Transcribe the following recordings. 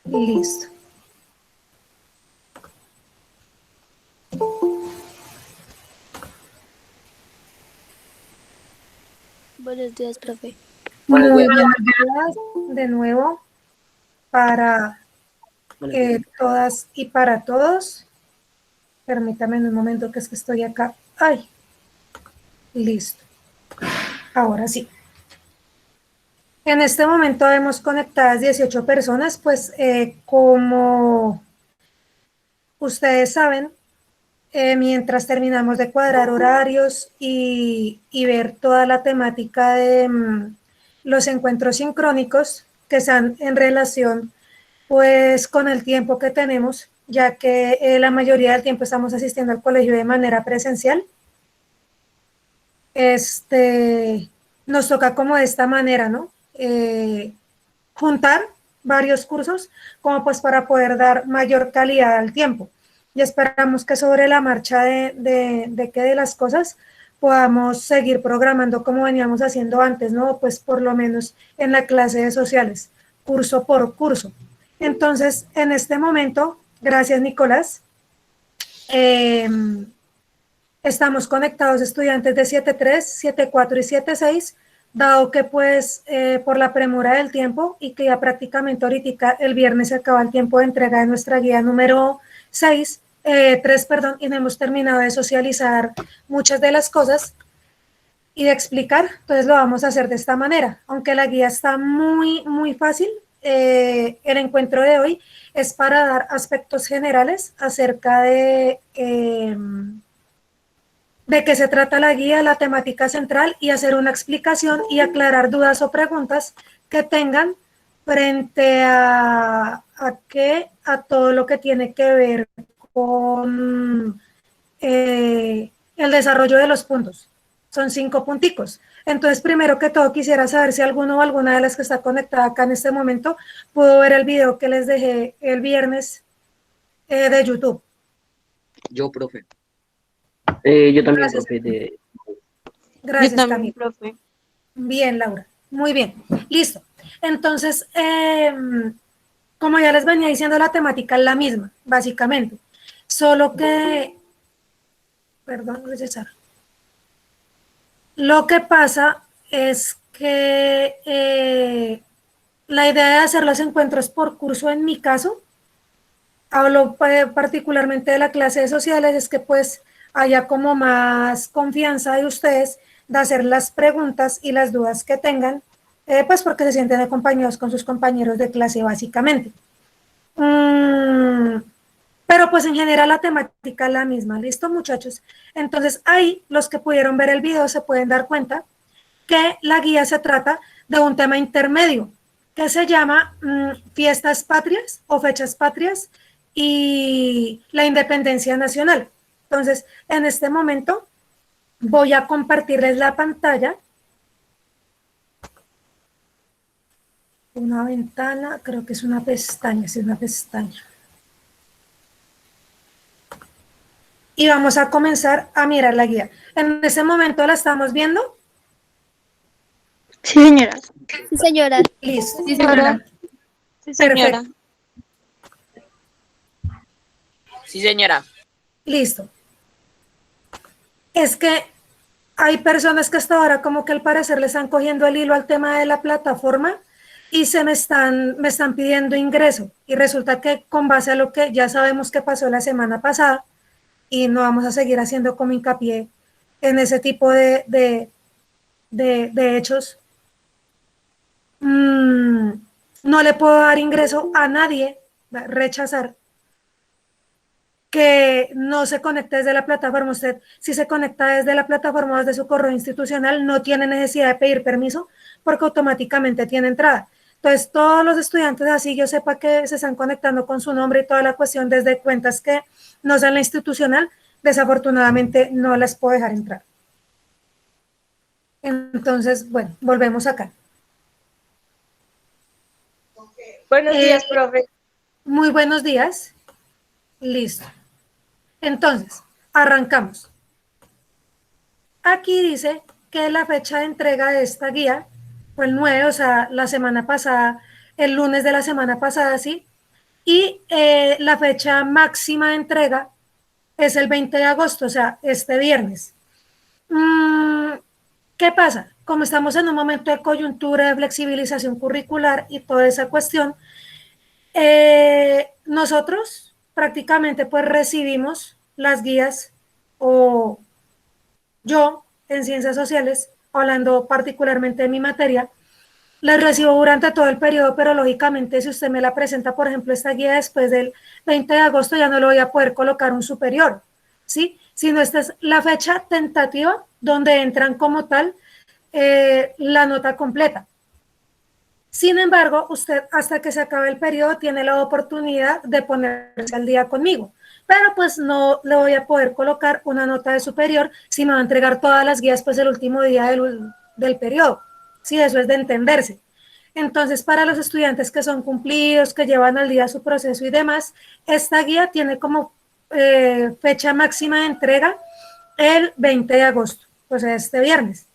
Listo. Buenos días, profe. Muy buenos días de nuevo para todas y para todos. Permítame un momento que es que estoy acá. Ay, listo. Ahora sí. En este momento hemos conectadas 18 personas, pues como ustedes saben, mientras terminamos de cuadrar horarios y ver toda la temática de los encuentros sincrónicos que están en relación pues con el tiempo que tenemos, ya que la mayoría del tiempo estamos asistiendo al colegio de manera presencial. Nos toca como de esta manera, ¿no? Juntar varios cursos como pues para poder dar mayor calidad al tiempo. Y esperamos que sobre la marcha de las cosas podamos seguir programando como veníamos haciendo antes, ¿no? Pues por lo menos en la clase de sociales, curso por curso. Entonces, en este momento, gracias Nicolás, eh, estamos conectados estudiantes de 7.3, 7.4 y 7.6, dado que pues por la premura del tiempo y que ya prácticamente ahorita el viernes se acaba el tiempo de entrega de nuestra guía número 6, 3, perdón, y no hemos terminado de socializar muchas de las cosas y de explicar, entonces lo vamos a hacer de esta manera. Aunque la guía está muy fácil, el encuentro de hoy es para dar aspectos generales acerca de qué se trata la guía, la temática central y hacer una explicación y aclarar dudas o preguntas que tengan frente a todo lo que tiene que ver con el desarrollo de los puntos. Son 5 punticos. Entonces, primero que todo, quisiera saber si alguno o alguna de las que está conectada acá en este momento pudo ver el video que les dejé el viernes de YouTube. Yo, profe. Yo también, Gracias. profe. Yo Gracias, también, Camila. profe. Bien, Laura. Muy bien. Listo. Entonces, como ya les venía diciendo, la temática es la misma, básicamente. Solo que, perdón, César. Lo que pasa es que la idea de hacer los encuentros por curso, en mi caso, hablo particularmente de la clase de sociales, es que pues haya como más confianza de ustedes de hacer las preguntas y las dudas que tengan, pues porque se sienten acompañados con sus compañeros de clase básicamente. Pero pues en general la temática es la misma, ¿listo muchachos? Entonces ahí los que pudieron ver el video se pueden dar cuenta que la guía se trata de un tema intermedio que se llama fiestas patrias o fechas patrias y la independencia nacional. Entonces, en este momento voy a compartirles la pantalla, una ventana, creo que es una pestaña, sí, una pestaña. Y vamos a comenzar a mirar la guía. En ese momento la estamos viendo. Sí, señora. Sí, señora. Listo. Sí, señora. Sí, señora. Perfecto. Sí, señora. Listo. Es que hay personas que hasta ahora como que al parecer le están cogiendo el hilo al tema de la plataforma y me están pidiendo ingreso. Y resulta que con base a lo que ya sabemos que pasó la semana pasada, y no vamos a seguir haciendo como hincapié en ese tipo de hechos, no le puedo dar ingreso a nadie, rechazar que no se conecte desde la plataforma. Usted, si se conecta desde la plataforma o desde su correo institucional, no tiene necesidad de pedir permiso porque automáticamente tiene entrada. Entonces, todos los estudiantes, así yo sepa que se están conectando con su nombre y toda la cuestión desde cuentas que no sean la institucional, desafortunadamente no las puedo dejar entrar. Entonces, bueno, volvemos acá. Buenos días, profe. Muy buenos días. Listo. Entonces, arrancamos. Aquí dice que la fecha de entrega de esta guía fue el 9, o sea, la semana pasada, el lunes de la semana pasada, sí, y la fecha máxima de entrega es el 20 de agosto, o sea, este viernes. ¿Qué pasa? Como estamos en un momento de coyuntura, de flexibilización curricular y toda esa cuestión, nosotros prácticamente pues recibimos las guías, o yo en ciencias sociales, hablando particularmente de mi materia, las recibo durante todo el periodo, pero lógicamente si usted me la presenta, por ejemplo, esta guía después del 20 de agosto, ya no le voy a poder colocar un superior, ¿sí? Sino esta es la fecha tentativa donde entran como tal la nota completa. Sin embargo, usted hasta que se acabe el periodo tiene la oportunidad de ponerse al día conmigo, pero pues no le voy a poder colocar una nota de superior si me va a entregar todas las guías pues el último día del periodo. Sí, eso es de entenderse. Entonces, para los estudiantes que son cumplidos, que llevan al día su proceso y demás, esta guía tiene como fecha máxima de entrega el 20 de agosto, o sea, este viernes.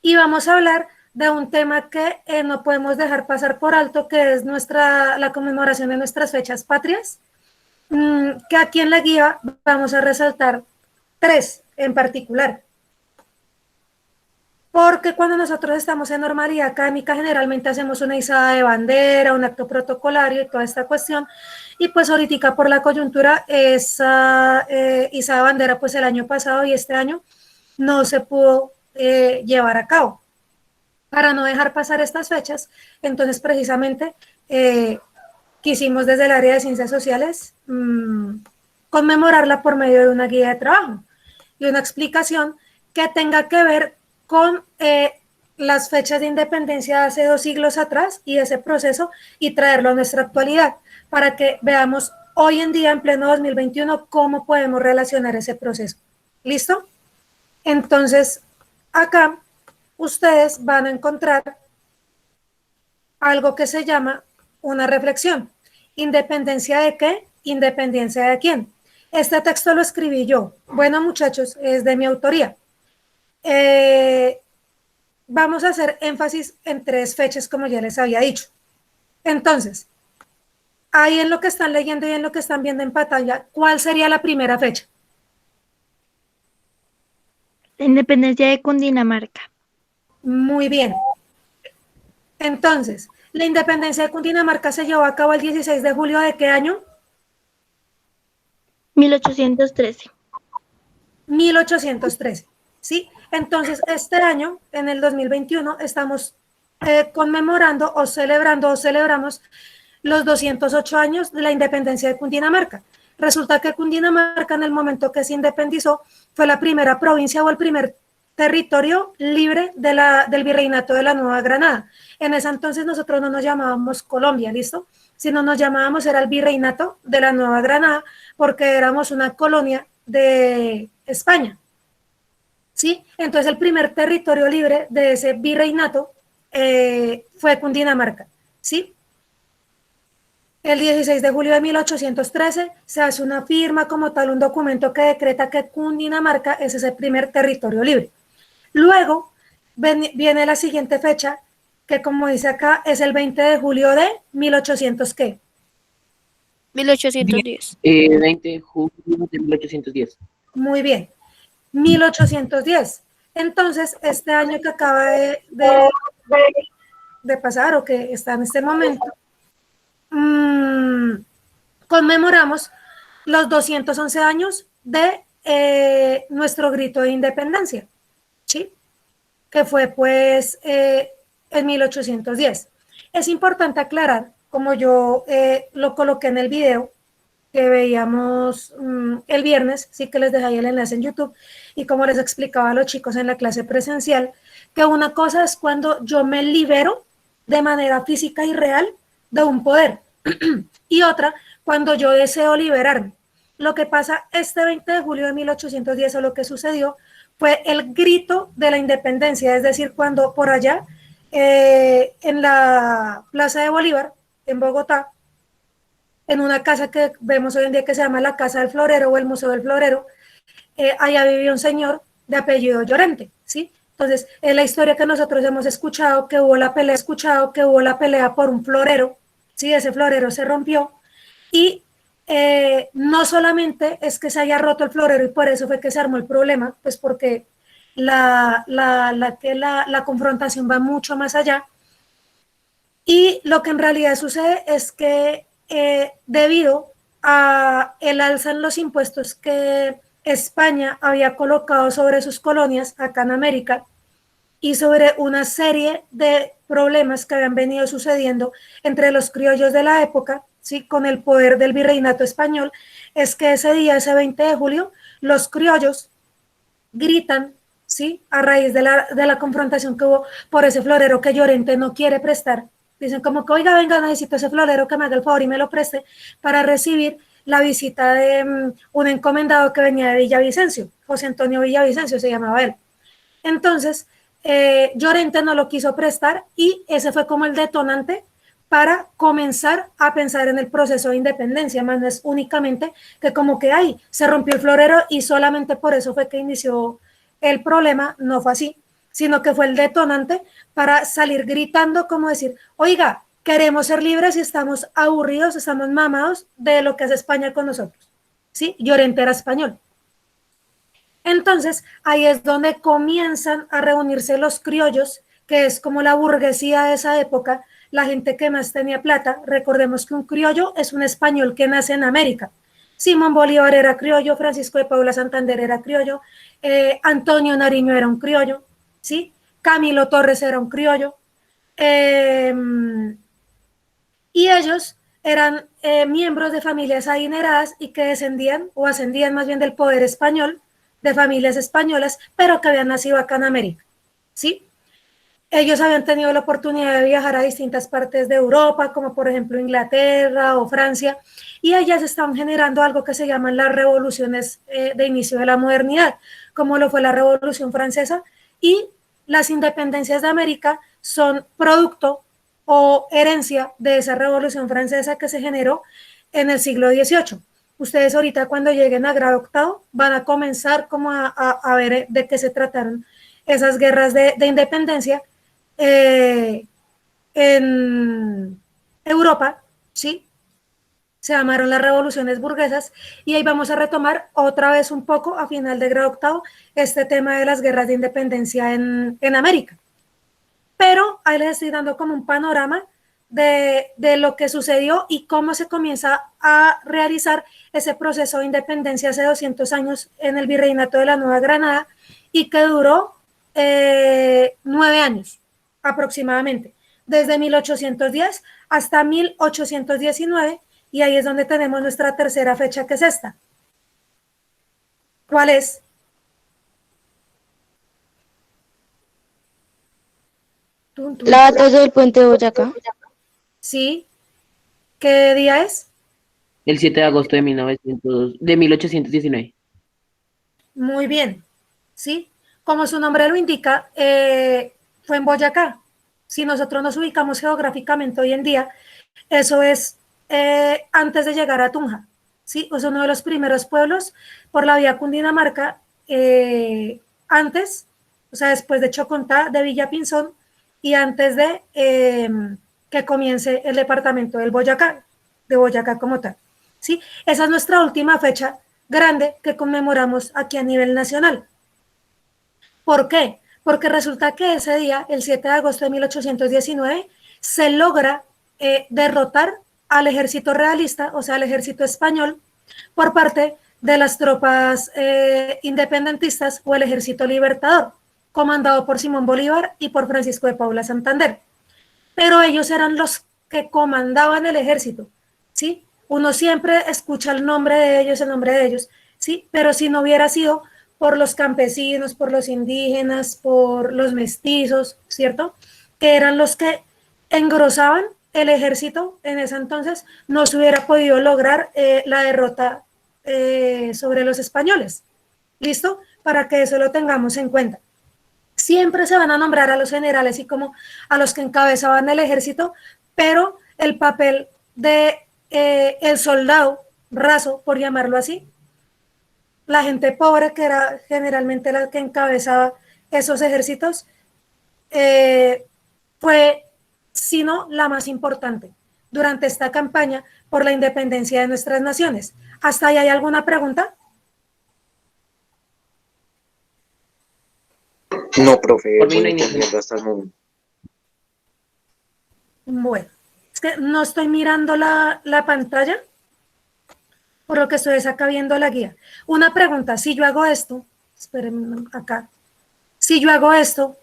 Y vamos a hablar de un tema que no podemos dejar pasar por alto, que es la conmemoración de nuestras fechas patrias, que aquí en la guía vamos a resaltar 3 en particular. Porque cuando nosotros estamos en normalidad académica, generalmente hacemos una izada de bandera, un acto protocolario y toda esta cuestión, y pues ahorita por la coyuntura, esa izada de bandera, pues el año pasado y este año no se pudo llevar a cabo. Para no dejar pasar estas fechas, entonces precisamente quisimos desde el área de ciencias sociales conmemorarla por medio de una guía de trabajo y una explicación que tenga que ver con las fechas de independencia de hace 2 siglos atrás y ese proceso, y traerlo a nuestra actualidad para que veamos hoy en día, en pleno 2021, cómo podemos relacionar ese proceso. ¿Listo? Entonces, acá ustedes van a encontrar algo que se llama una reflexión. ¿Independencia de qué? ¿Independencia de quién? Este texto lo escribí yo. Bueno, muchachos, es de mi autoría. Vamos a hacer énfasis en 3 fechas, como ya les había dicho. Entonces, ahí en lo que están leyendo y en lo que están viendo en pantalla, ¿cuál sería la primera fecha? La independencia de Cundinamarca. Muy bien. Entonces, la independencia de Cundinamarca se llevó a cabo el 16 de julio ¿de qué año? 1813. 1813, ¿sí? Entonces, este año, en el 2021, estamos conmemorando o celebramos los 208 años de la independencia de Cundinamarca. Resulta que Cundinamarca, en el momento que se independizó, fue la primera provincia o el primer territorio libre del virreinato de la Nueva Granada. En ese entonces nosotros no nos llamábamos Colombia, ¿listo? Sino nos llamábamos, era el virreinato de la Nueva Granada, porque éramos una colonia de España, ¿sí? Entonces el primer territorio libre de ese virreinato fue Cundinamarca, ¿sí? El 16 de julio de 1813 se hace una firma como tal, un documento que decreta que Cundinamarca es ese primer territorio libre. Luego viene la siguiente fecha, que como dice acá, es el 20 de julio de 1800, ¿qué? 1810. 20 de julio de 1810. Muy bien, 1810. Entonces, este año que acaba de pasar o que está en este momento, conmemoramos los 211 años de nuestro grito de independencia, ¿sí? Que fue pues en 1810. Es importante aclarar, como yo lo coloqué en el video que veíamos el viernes, sí, que les dejé ahí el enlace en YouTube, y como les explicaba a los chicos en la clase presencial, que una cosa es cuando yo me libero de manera física y real de un poder, y otra cuando yo deseo liberarme. Lo que pasa este 20 de julio de 1810, o lo que sucedió, fue el grito de la independencia, es decir, cuando por allá, en la Plaza de Bolívar, en Bogotá, en una casa que vemos hoy en día que se llama la Casa del Florero o el Museo del Florero, allá vivía un señor de apellido Llorente, ¿sí? Entonces, es la historia que nosotros hemos escuchado, que hubo la pelea por un florero, ¿sí? Ese florero se rompió y no solamente es que se haya roto el florero y por eso fue que se armó el problema, pues porque la confrontación va mucho más allá. Y lo que en realidad sucede es que debido a el alza en los impuestos que España había colocado sobre sus colonias acá en América y sobre una serie de problemas que habían venido sucediendo entre los criollos de la época, ¿sí? Con el poder del virreinato español, es que ese día, ese 20 de julio, los criollos gritan, ¿sí? A raíz de la confrontación que hubo por ese florero que Llorente no quiere prestar. Dicen como que, oiga, venga, necesito ese florero que me haga el favor y me lo preste para recibir la visita de un encomendado que venía de Villavicencio, José Antonio Villavicencio se llamaba él. Entonces, Llorente no lo quiso prestar y ese fue como el detonante para comenzar a pensar en el proceso de independencia, más no es únicamente que como que ahí se rompió el florero y solamente por eso fue que inició el problema, no fue así, sino que fue el detonante para salir gritando como decir, oiga, queremos ser libres y estamos aburridos, estamos mamados de lo que hace España con nosotros, ¿sí? Llorente era español. Entonces, ahí es donde comienzan a reunirse los criollos, que es como la burguesía de esa época, la gente que más tenía plata. Recordemos que un criollo es un español que nace en América. Simón Bolívar era criollo, Francisco de Paula Santander era criollo, Antonio Nariño era un criollo, ¿sí? Camilo Torres era un criollo. Y ellos eran miembros de familias adineradas y que descendían o ascendían más bien del poder español, de familias españolas, pero que habían nacido acá en América, ¿sí? Ellos habían tenido la oportunidad de viajar a distintas partes de Europa, como por ejemplo Inglaterra o Francia, y ellas estaban generando algo que se llaman las revoluciones de inicio de la modernidad, como lo fue la Revolución Francesa, y las independencias de América son producto o herencia de esa Revolución Francesa que se generó en el siglo XVIII. Ustedes ahorita cuando lleguen a grado octavo van a comenzar como a ver de qué se trataron esas guerras de independencia en Europa, ¿sí? Se llamaron las revoluciones burguesas y ahí vamos a retomar otra vez un poco a final de grado octavo este tema de las guerras de independencia en América. Pero ahí les estoy dando como un panorama de lo que sucedió y cómo se comienza a realizar ese proceso de independencia hace 200 años en el Virreinato de la Nueva Granada y que duró 9 años aproximadamente, desde 1810 hasta 1819, y ahí es donde tenemos nuestra tercera fecha, que es esta. ¿Cuál es? La batalla del puente de Boyacá. Sí. ¿Qué día es? El 7 de agosto de 1819. Muy bien. ¿Sí? Como su nombre lo indica, fue en Boyacá. Si nosotros nos ubicamos geográficamente hoy en día, eso es antes de llegar a Tunja. ¿Sí? Es uno de los primeros pueblos por la vía Cundinamarca, antes, o sea, después de Chocontá, de Villapinzón, y antes de que comience el departamento del Boyacá, de Boyacá como tal. ¿Sí? Esa es nuestra última fecha grande que conmemoramos aquí a nivel nacional. ¿Por qué? Porque resulta que ese día, el 7 de agosto de 1819, se logra derrotar al ejército realista, o sea, al ejército español, por parte de las tropas independentistas o el ejército libertador, comandado por Simón Bolívar y por Francisco de Paula Santander. Pero ellos eran los que comandaban el ejército, ¿sí? Uno siempre escucha el nombre de ellos, ¿sí? Pero si no hubiera sido por los campesinos, por los indígenas, por los mestizos, ¿cierto? Que eran los que engrosaban el ejército en ese entonces, no se hubiera podido lograr la derrota sobre los españoles. ¿Listo? Para que eso lo tengamos en cuenta. Siempre se van a nombrar a los generales y como a los que encabezaban el ejército, pero el papel de el soldado raso, por llamarlo así, la gente pobre, que era generalmente la que encabezaba esos ejércitos, fue, si no, la más importante. durante esta campaña por la independencia de nuestras naciones. ¿Hasta ahí hay alguna pregunta? No, profe, Por mí voy no hay entendiendo hasta el momento. Bueno, es que no estoy mirando la pantalla, por lo que estoy acá viendo la guía. Una pregunta, si yo hago esto, espérenme acá, si yo hago esto,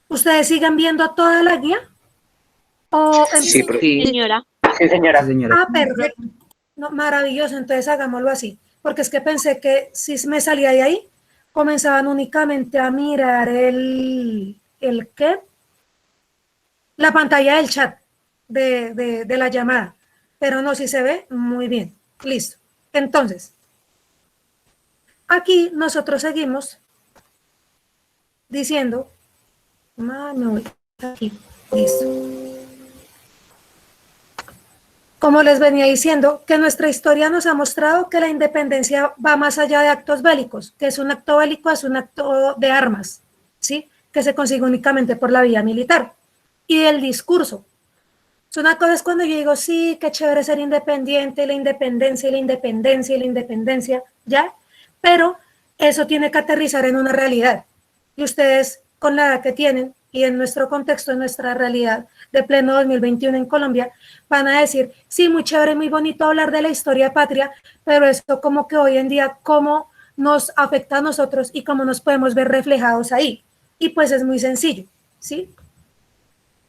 ¿ustedes siguen viendo toda la guía? ¿O Sí, profe. Sí, Señora. Sí, señora. Ah, perfecto. No, maravilloso, entonces hagámoslo así, porque es que pensé que si me salía de ahí, comenzaban únicamente a mirar el ¿qué? La pantalla del chat de la llamada, pero no, si se ve, muy bien, listo. Entonces, aquí nosotros seguimos diciendo, me voy aquí, listo. Como les venía diciendo, que nuestra historia nos ha mostrado que la independencia va más allá de actos bélicos, que es un acto bélico, es un acto de armas, ¿sí? Que se consigue únicamente por la vía militar. Y del discurso. Una cosa es cuando yo digo, sí, qué chévere ser independiente, la independencia y la independencia y la independencia, ¿ya? Pero eso tiene que aterrizar en una realidad. Y ustedes, con la edad que tienen y en nuestro contexto, en nuestra realidad de pleno 2021 en Colombia, van a decir, sí, muy chévere, muy bonito hablar de la historia patria, pero esto como que hoy en día, cómo nos afecta a nosotros y cómo nos podemos ver reflejados ahí. Y pues es muy sencillo, ¿sí?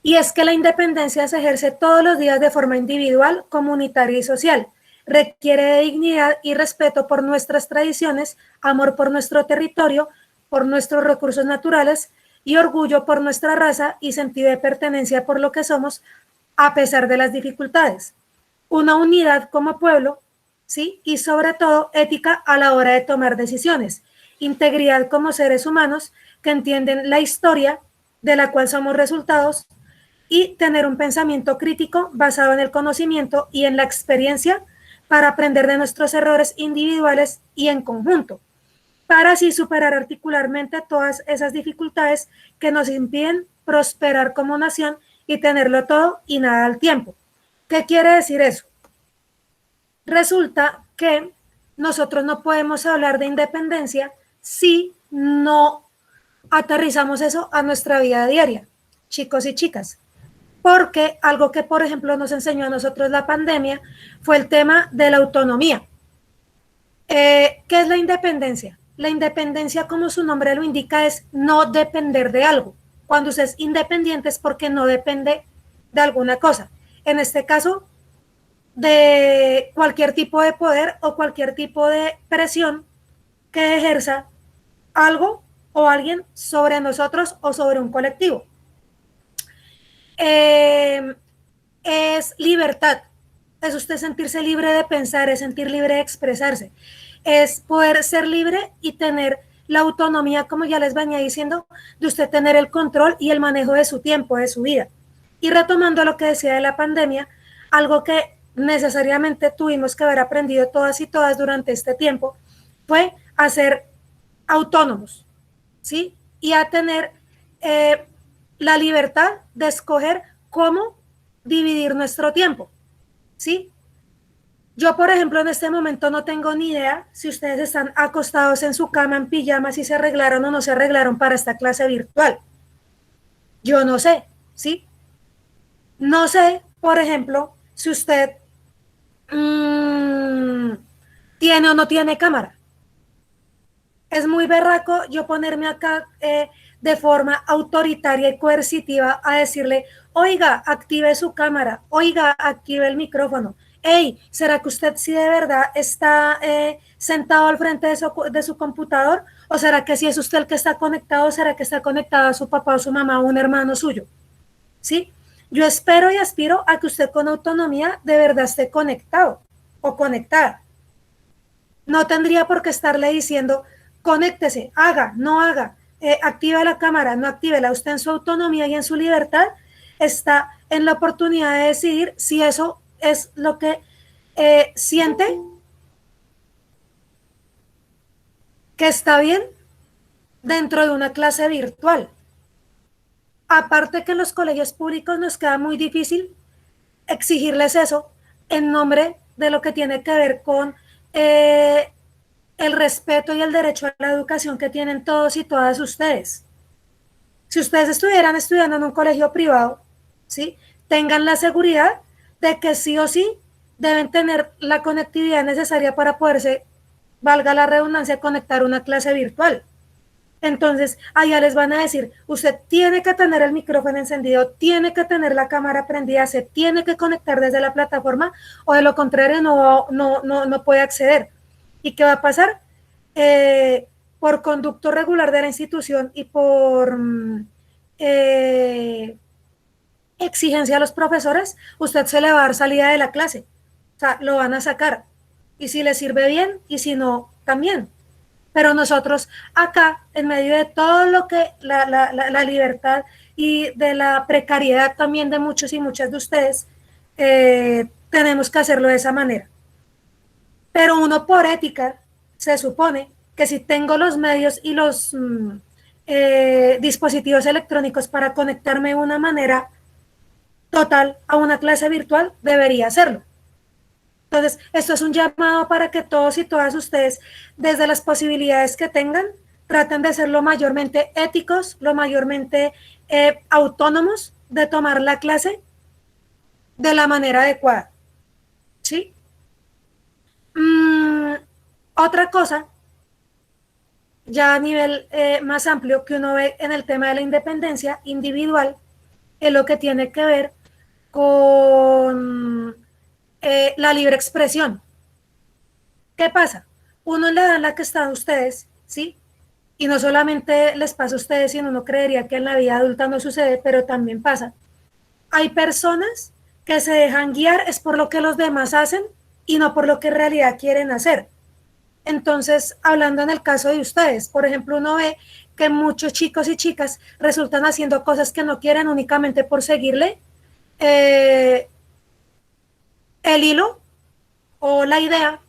Y es que la independencia se ejerce todos los días de forma individual, comunitaria y social. Requiere de dignidad y respeto por nuestras tradiciones, amor por nuestro territorio, por nuestros recursos naturales y orgullo por nuestra raza y sentido de pertenencia por lo que somos, a pesar de las dificultades. Una unidad como pueblo, ¿sí? Y sobre todo ética a la hora de tomar decisiones. Integridad como seres humanos que entienden la historia de la cual somos resultados y tener un pensamiento crítico basado en el conocimiento y en la experiencia para aprender de nuestros errores individuales y en conjunto, para así superar articularmente todas esas dificultades que nos impiden prosperar como nación y tenerlo todo y nada al tiempo. ¿Qué quiere decir eso? Resulta que nosotros no podemos hablar de independencia si no aterrizamos eso a nuestra vida diaria, chicos y chicas. Porque algo que, por ejemplo, nos enseñó a nosotros la pandemia fue el tema de la autonomía. ¿Qué es la independencia? La independencia, como su nombre lo indica, es no depender de algo. Cuando usted es independiente es porque no depende de alguna cosa. En este caso, de cualquier tipo de poder o cualquier tipo de presión que ejerza algo o alguien sobre nosotros o sobre un colectivo. Es libertad, es usted sentirse libre de pensar, es sentir libre de expresarse, es poder ser libre y tener la autonomía, como ya les venía diciendo, de usted tener el control y el manejo de su tiempo, de su vida. Y retomando lo que decía de la pandemia, algo que necesariamente tuvimos que haber aprendido todas y todas durante este tiempo fue a ser autónomos, ¿sí? Y a tener la libertad de escoger cómo dividir nuestro tiempo, ¿sí? Yo, por ejemplo, en este momento no tengo ni idea si ustedes están acostados en su cama en pijama, si se arreglaron o no se arreglaron para esta clase virtual. Yo no sé, ¿sí? No sé, por ejemplo, si usted tiene o no tiene cámara. Es muy berraco yo ponerme acá de forma autoritaria y coercitiva a decirle, oiga, active su cámara, oiga, active el micrófono. Hey, ¿será que usted sí de verdad está sentado al frente de su computador? ¿O será que si es usted el que está conectado, será que está conectado a su papá o su mamá o un hermano suyo? ¿Sí? Yo espero y aspiro a que usted con autonomía de verdad esté conectado o conectada. No tendría por qué estarle diciendo, conéctese, haga, no haga, active la cámara, no actívela. Usted en su autonomía y en su libertad está en la oportunidad de decidir si eso es lo que siente que está bien dentro de una clase virtual. Aparte que en los colegios públicos nos queda muy difícil exigirles eso en nombre de lo que tiene que ver con el respeto y el derecho a la educación que tienen todos y todas ustedes. Si ustedes estuvieran estudiando en un colegio privado, ¿sí?, tengan la seguridad de que sí o sí deben tener la conectividad necesaria para poderse, valga la redundancia, conectar una clase virtual. Entonces, allá les van a decir, usted tiene que tener el micrófono encendido, tiene que tener la cámara prendida, se tiene que conectar desde la plataforma, o de lo contrario no puede acceder. ¿Y qué va a pasar? Por conducto regular de la institución y por exigencia a los profesores, usted se le va a dar salida de la clase. O sea, lo van a sacar. Y si le sirve bien, y si no, también. Pero nosotros acá, en medio de todo lo que la libertad y de la precariedad también de muchos y muchas de ustedes, tenemos que hacerlo de esa manera. Pero uno por ética se supone que si tengo los medios y los dispositivos electrónicos para conectarme de una manera total a una clase virtual, debería hacerlo. Entonces, esto es un llamado para que todos y todas ustedes, desde las posibilidades que tengan, traten de ser lo mayormente éticos, lo mayormente autónomos de tomar la clase de la manera adecuada. ¿Sí? Otra cosa, ya a nivel más amplio que uno ve en el tema de la independencia individual, es lo que tiene que ver con la libre expresión. ¿Qué pasa? Uno en la edad en la que están ustedes, ¿sí? Y no solamente les pasa a ustedes, sino uno creería que en la vida adulta no sucede, pero también pasa. Hay personas que se dejan guiar es por lo que los demás hacen y no por lo que en realidad quieren hacer. Entonces, hablando en el caso de ustedes, por ejemplo, uno ve que muchos chicos y chicas resultan haciendo cosas que no quieren únicamente por seguirle el hilo o la idea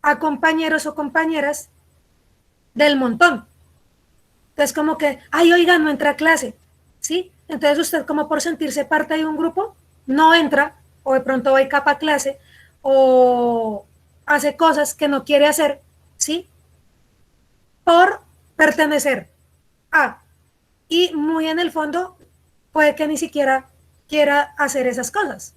a compañeros o compañeras del montón. Entonces, como que, ay, oiga, no entra a clase, ¿sí? Entonces usted, como por sentirse parte de un grupo, no entra, o de pronto va y capa a clase, o hace cosas que no quiere hacer, ¿sí? Por pertenecer a. Y muy en el fondo, puede que ni siquiera quiera hacer esas cosas.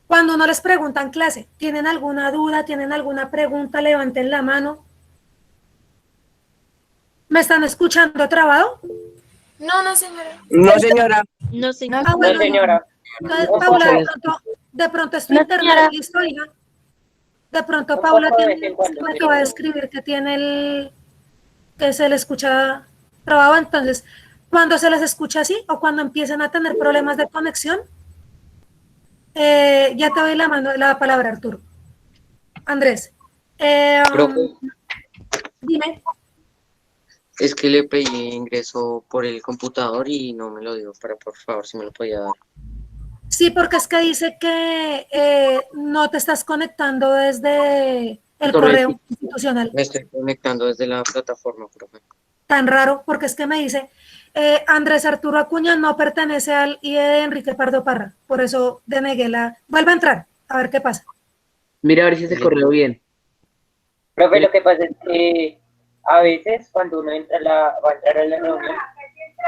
Cuando no les preguntan clase, ¿tienen alguna duda? ¿Tienen alguna pregunta? Levanten la mano. ¿Me están escuchando trabado? No, señora. No, señora. No, señor. Ah, bueno, No, señora. entonces, Paula, de pronto es tu internet, listo, hija. De pronto Paula me acaba de escribir que tiene que se le escucha trabado. Entonces, cuando se les escucha así o cuando empiezan a tener problemas de conexión, ya te doy la palabra, Arturo. Andrés, Profe, dime. es que le pedí ingreso por el computador y no me lo dio, pero por favor, si me lo podía dar. Sí, porque es que dice que no te estás conectando desde el correo institucional. Me estoy conectando desde la plataforma, profe. Tan raro, porque es que me dice, Andrés Arturo Acuña no pertenece al IE de Enrique Pardo Parra, por eso denegué la... Vuelve a entrar, a ver qué pasa. Mira a ver si se corrió bien. Profe, lo que pasa es que a veces cuando uno va a entrar a la reunión,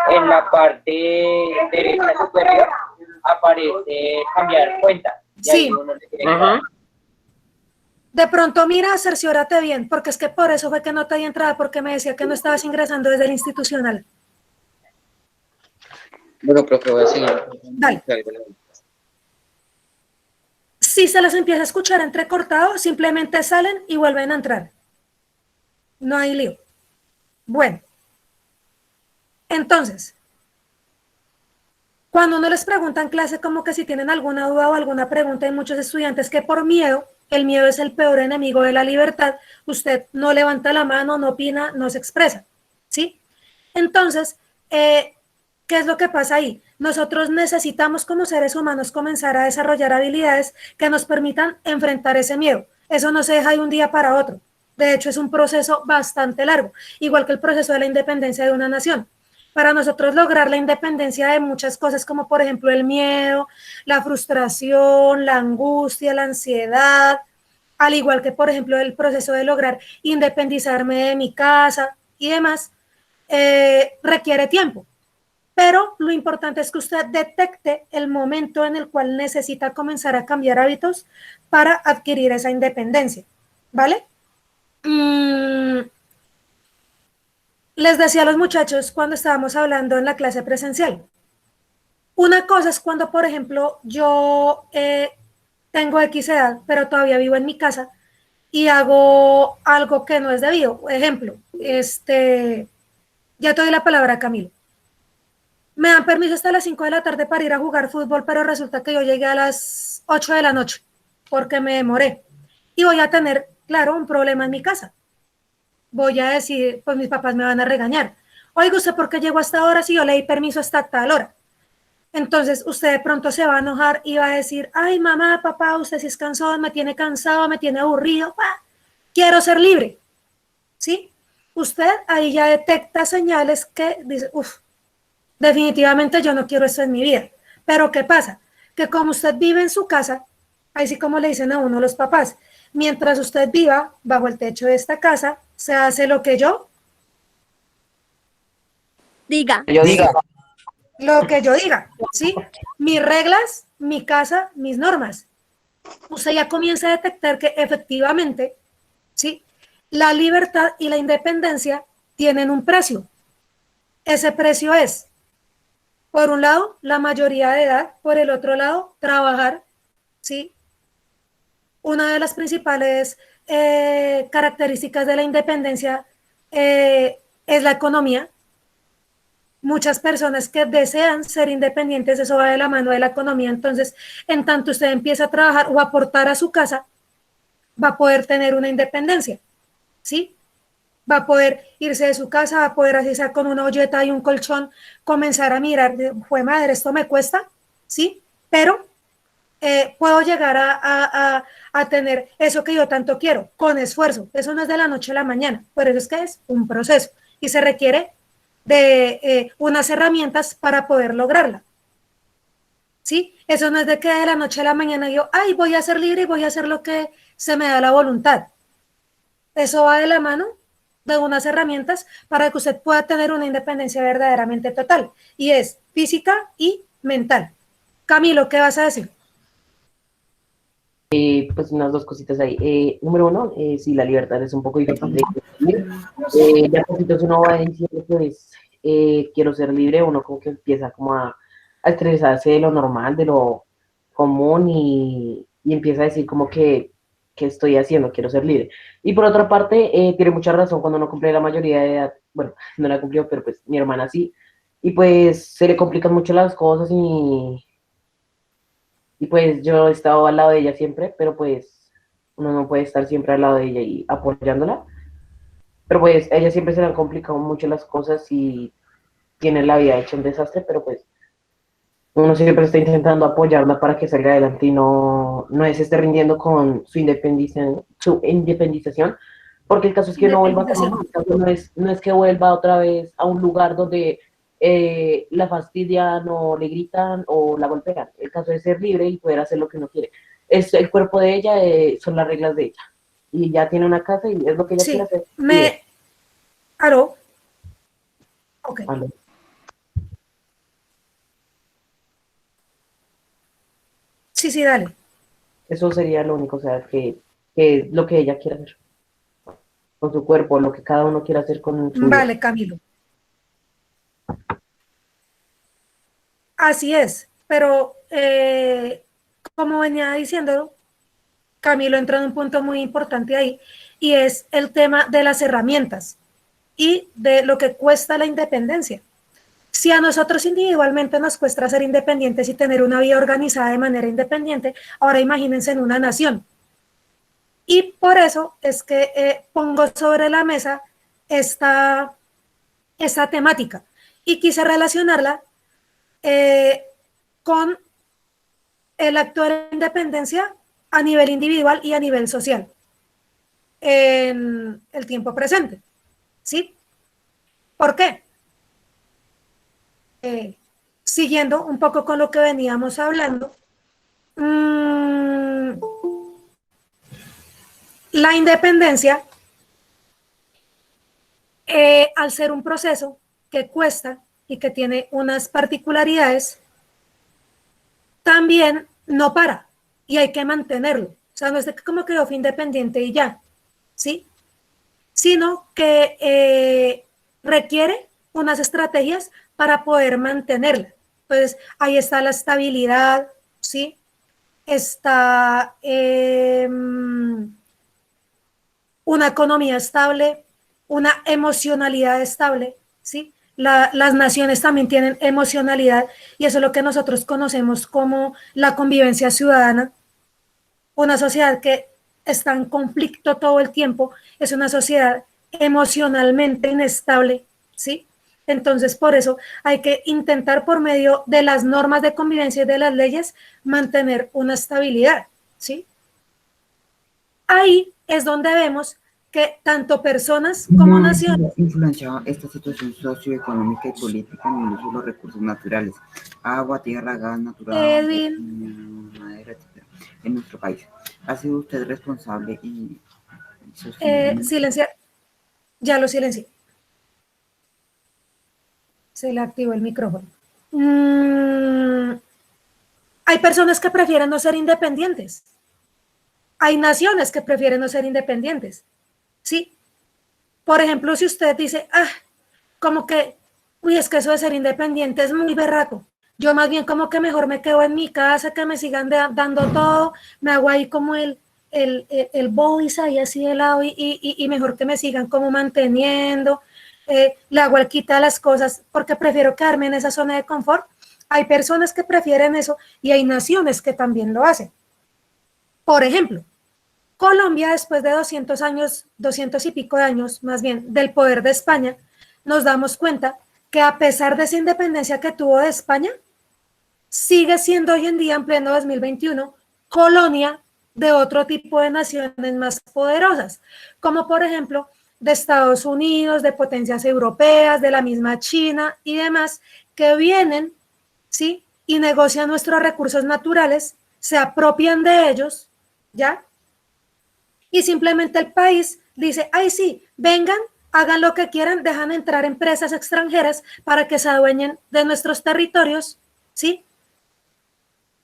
en la parte derecha superior aparece cambiar cuenta. Y ahí Sí. uno le tiene que dar. De pronto, mira, cerciórate bien, porque es que por eso fue que no te di entrada, porque me decía que no estabas ingresando desde el institucional. Bueno, profe, voy a seguir. Dale. Si se los empieza a escuchar entrecortado, simplemente salen y vuelven a entrar. No hay lío. Bueno. Entonces, cuando uno les pregunta en clase como que si tienen alguna duda o alguna pregunta, hay muchos estudiantes que por miedo, el miedo es el peor enemigo de la libertad, usted no levanta la mano, no opina, no se expresa, ¿sí? Entonces, ¿qué es lo que pasa ahí? Nosotros necesitamos como seres humanos comenzar a desarrollar habilidades que nos permitan enfrentar ese miedo. Eso no se deja de un día para otro. De hecho, es un proceso bastante largo, igual que el proceso de la independencia de una nación. para nosotros lograr la independencia de muchas cosas, como por ejemplo el miedo, la frustración, la angustia, la ansiedad, al igual que por ejemplo el proceso de lograr independizarme de mi casa y demás, requiere tiempo. Pero lo importante es que usted detecte el momento en el cual necesita comenzar a cambiar hábitos para adquirir esa independencia, ¿vale? Les decía a los muchachos cuando estábamos hablando en la clase presencial, una cosa es cuando, por ejemplo, yo tengo X edad, pero todavía vivo en mi casa y hago algo que no es debido. Ejemplo, ya te doy la palabra a Camilo. Me dan permiso hasta las 5 de la tarde para ir a jugar fútbol, pero resulta que yo llegué a las 8 de la noche porque me demoré. Y voy a tener, claro, un problema en mi casa. Voy a decir, pues mis papás me van a regañar. Oiga, ¿usted por qué llegó hasta ahora si yo le di permiso hasta tal hora? Entonces usted de pronto se va a enojar y va a decir, ay, mamá, papá, usted sí es cansado, me tiene cansado, me tiene aburrido, quiero ser libre. ¿Sí? Usted ahí ya detecta señales que dice, uff, definitivamente yo no quiero esto en mi vida. Pero ¿qué pasa? Que como usted vive en su casa, ahí sí como le dicen a uno los papás, mientras usted viva bajo el techo de esta casa, se hace lo que yo Diga. Yo diga, lo que yo diga, ¿sí? Mis reglas, mi casa, mis normas. Usted ya comienza a detectar que efectivamente, ¿sí? La libertad y la independencia tienen un precio. Ese precio es, por un lado, la mayoría de edad, por el otro lado, trabajar, ¿sí? Una de las principales características de la independencia es la economía. Muchas personas que desean ser independientes, eso va de la mano de la economía. Entonces, en tanto usted empieza a trabajar o aportar a su casa, va a poder tener una independencia, ¿sí? Va a poder irse de su casa, va a poder así sea con una olleta y un colchón, comenzar a mirar, jue madre, esto me cuesta, ¿sí? Pero puedo llegar a tener eso que yo tanto quiero, con esfuerzo. Eso no es de la noche a la mañana, por eso es que es un proceso y se requiere de unas herramientas para poder lograrla. ¿Sí? Eso no es de que de la noche a la mañana yo, ay, voy a ser libre y voy a hacer lo que se me da la voluntad. Eso va de la mano de unas herramientas para que usted pueda tener una independencia verdaderamente total, y es física y mental. Camilo, ¿qué vas a decir? pues unas dos cositas ahí. Número uno, sí, la libertad es un poco difícil de conseguir. Ya poquitos uno va diciendo, pues, quiero ser libre, uno como que empieza como a estresarse de lo normal, de lo común y empieza a decir como que, ¿qué estoy haciendo? Quiero ser libre. Y por otra parte, tiene mucha razón cuando uno cumple la mayoría de edad, bueno, no la cumplió, pero pues mi hermana sí, y pues se le complican mucho las cosas y pues yo he estado al lado de ella siempre, pero pues uno no puede estar siempre al lado de ella y apoyándola. Pero pues a ella siempre se le han complicado mucho las cosas y tiene la vida hecha un desastre, pero pues uno siempre está intentando apoyarla para que salga adelante y no se esté rindiendo con su independización, porque el caso es que no vuelva a no es que vuelva otra vez a un lugar donde la fastidian o le gritan o la golpean. El caso es ser libre y poder hacer lo que uno quiere. Es el cuerpo de ella, son las reglas de ella. Y ya tiene una casa y es lo que ella quiere hacer. ¿Aló? Ok. Aló. Sí, dale. Eso sería lo único, o sea, que es lo que ella quiere hacer con su cuerpo, lo que cada uno quiere hacer con su vida. Vale, Camilo. Así es, pero como venía diciendo, Camilo entra en un punto muy importante ahí, y es el tema de las herramientas y de lo que cuesta la independencia. Si a nosotros individualmente nos cuesta ser independientes y tener una vida organizada de manera independiente, ahora imagínense en una nación. Y por eso es que pongo sobre la mesa esta temática y quise relacionarla con el acto de la independencia a nivel individual y a nivel social en el tiempo presente. ¿Sí? ¿Por qué? siguiendo un poco con lo que veníamos hablando, la independencia, al ser un proceso que cuesta y que tiene unas particularidades, también no para y hay que mantenerlo. O sea, no es de que como quedó fin independiente y ya, ¿sí? Sino que requiere unas estrategias para poder mantenerla. Entonces, ahí está la estabilidad, ¿sí? Está una economía estable, una emocionalidad estable, ¿sí? Las naciones también tienen emocionalidad y eso es lo que nosotros conocemos como la convivencia ciudadana. Una sociedad que está en conflicto todo el tiempo es una sociedad emocionalmente inestable, ¿sí? Entonces, por eso hay que intentar por medio de las normas de convivencia y de las leyes mantener una estabilidad, ¿sí? Ahí es donde vemos que tanto personas como naciones... influenciado esta situación socioeconómica y política en el uso de los recursos naturales, agua, tierra, gas natural, madera, etc. en nuestro país. ¿Ha sido usted responsable y silenciar? Ya lo silencié. Se le activó el micrófono. Hay personas que prefieren no ser independientes. Hay naciones que prefieren no ser independientes. ¿Sí? Por ejemplo, si usted dice, como que, uy, es que eso de ser independiente es muy berraco. Yo más bien como que mejor me quedo en mi casa, que me sigan dando todo, me hago ahí como el boys ahí así de lado y mejor que me sigan como manteniendo, le hago el quita las cosas porque prefiero quedarme en esa zona de confort. Hay personas que prefieren eso y hay naciones que también lo hacen. Por ejemplo, Colombia, después de 200 años, 200 y pico de años, más bien, del poder de España, nos damos cuenta que a pesar de esa independencia que tuvo de España, sigue siendo hoy en día, en pleno 2021, colonia de otro tipo de naciones más poderosas, como por ejemplo de Estados Unidos, de potencias europeas, de la misma China y demás, que vienen, ¿sí? Y negocian nuestros recursos naturales, se apropian de ellos, ¿ya? Y simplemente el país dice, ay sí, vengan, hagan lo que quieran, dejan entrar empresas extranjeras para que se adueñen de nuestros territorios, ¿sí?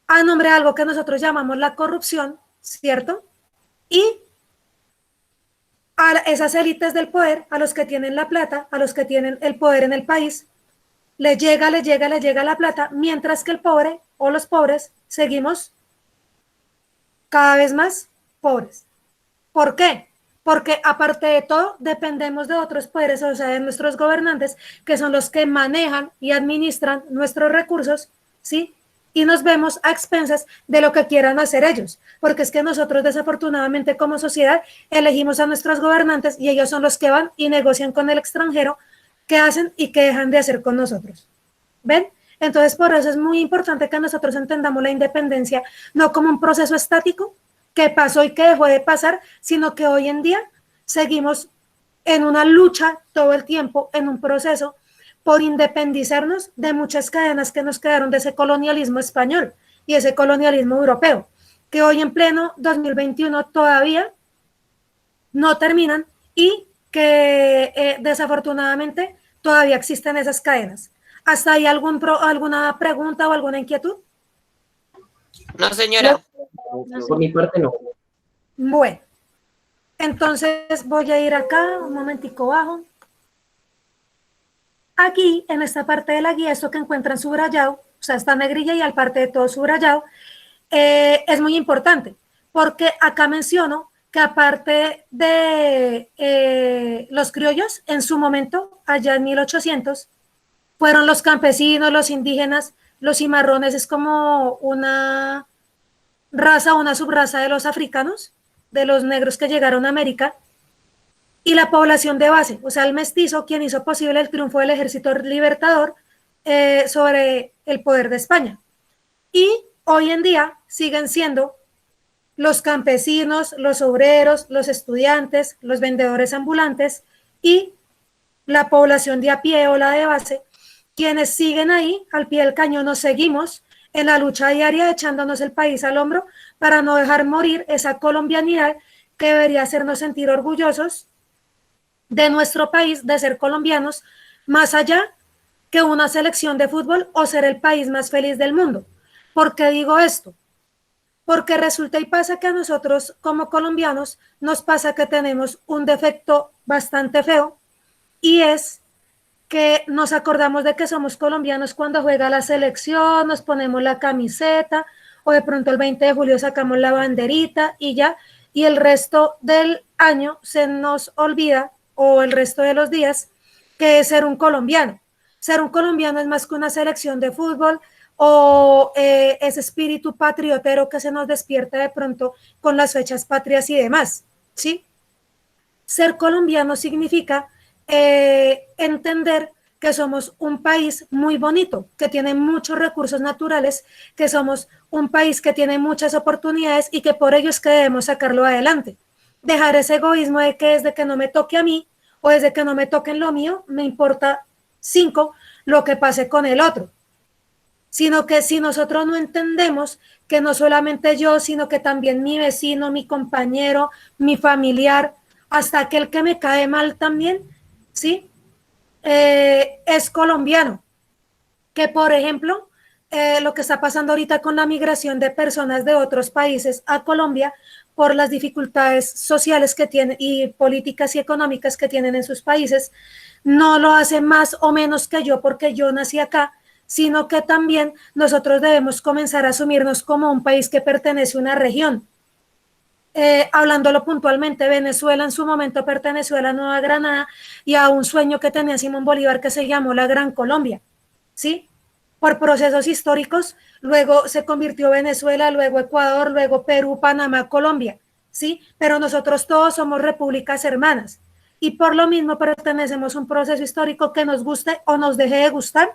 A nombre de algo que nosotros llamamos la corrupción, ¿cierto? Y a esas élites del poder, a los que tienen la plata, a los que tienen el poder en el país, le llega la plata, mientras que el pobre o los pobres seguimos cada vez más pobres. ¿Por qué? Porque aparte de todo, dependemos de otros poderes, o sea, de nuestros gobernantes, que son los que manejan y administran nuestros recursos, ¿sí? Y nos vemos a expensas de lo que quieran hacer ellos, porque es que nosotros desafortunadamente como sociedad elegimos a nuestros gobernantes y ellos son los que van y negocian con el extranjero qué hacen y qué dejan de hacer con nosotros. ¿Ven? Entonces, por eso es muy importante que nosotros entendamos la independencia no como un proceso estático que pasó y que dejó de pasar, sino que hoy en día seguimos en una lucha todo el tiempo, en un proceso por independizarnos de muchas cadenas que nos quedaron de ese colonialismo español y ese colonialismo europeo, que hoy en pleno 2021 todavía no terminan y que desafortunadamente todavía existen esas cadenas. ¿Hasta ahí alguna pregunta o alguna inquietud? No, señora. Por mi parte, no. Bueno, entonces voy a ir acá, un momentico bajo. Aquí, en esta parte de la guía, esto que encuentran subrayado, o sea, esta negrilla y al parte de todo subrayado, es muy importante, porque acá menciono que aparte de los criollos, en su momento, allá en 1800, fueron los campesinos, los indígenas, los cimarrones, es como una raza, una subraza de los africanos, de los negros que llegaron a América, y la población de base, o sea, el mestizo, quien hizo posible el triunfo del ejército libertador sobre el poder de España. Y hoy en día siguen siendo los campesinos, los obreros, los estudiantes, los vendedores ambulantes y la población de a pie o la de base, quienes siguen ahí al pie del cañón, nos seguimos en la lucha diaria echándonos el país al hombro para no dejar morir esa colombianidad que debería hacernos sentir orgullosos de nuestro país, de ser colombianos, más allá que una selección de fútbol o ser el país más feliz del mundo. ¿Por qué digo esto? Porque resulta y pasa que a nosotros como colombianos nos pasa que tenemos un defecto bastante feo y es que nos acordamos de que somos colombianos cuando juega la selección, nos ponemos la camiseta o de pronto el 20 de julio sacamos la banderita y ya, y el resto del año se nos olvida o el resto de los días que es ser un colombiano. Ser un colombiano es más que una selección de fútbol o ese espíritu patriotero que se nos despierta de pronto con las fechas patrias y demás, ¿sí? Ser colombiano significa entender que somos un país muy bonito, que tiene muchos recursos naturales, que somos un país que tiene muchas oportunidades y que por ello es que debemos sacarlo adelante. Dejar ese egoísmo de que desde que no me toque a mí o desde que no me toque en lo mío, me importa 5 lo que pase con el otro. Sino que si nosotros no entendemos que no solamente yo, sino que también mi vecino, mi compañero, mi familiar, hasta aquel que me cae mal también, ¿sí? Es colombiano. Que, por ejemplo, lo que está pasando ahorita con la migración de personas de otros países a Colombia por las dificultades sociales que tienen y políticas y económicas que tienen en sus países, no lo hace más o menos que yo porque yo nací acá, sino que también nosotros debemos comenzar a asumirnos como un país que pertenece a una región. Hablándolo puntualmente, Venezuela en su momento perteneció a la Nueva Granada y a un sueño que tenía Simón Bolívar que se llamó la Gran Colombia, ¿sí? Por procesos históricos, luego se convirtió Venezuela, luego Ecuador, luego Perú, Panamá, Colombia, ¿sí? Pero nosotros todos somos repúblicas hermanas y por lo mismo pertenecemos a un proceso histórico que nos guste o nos deje de gustar,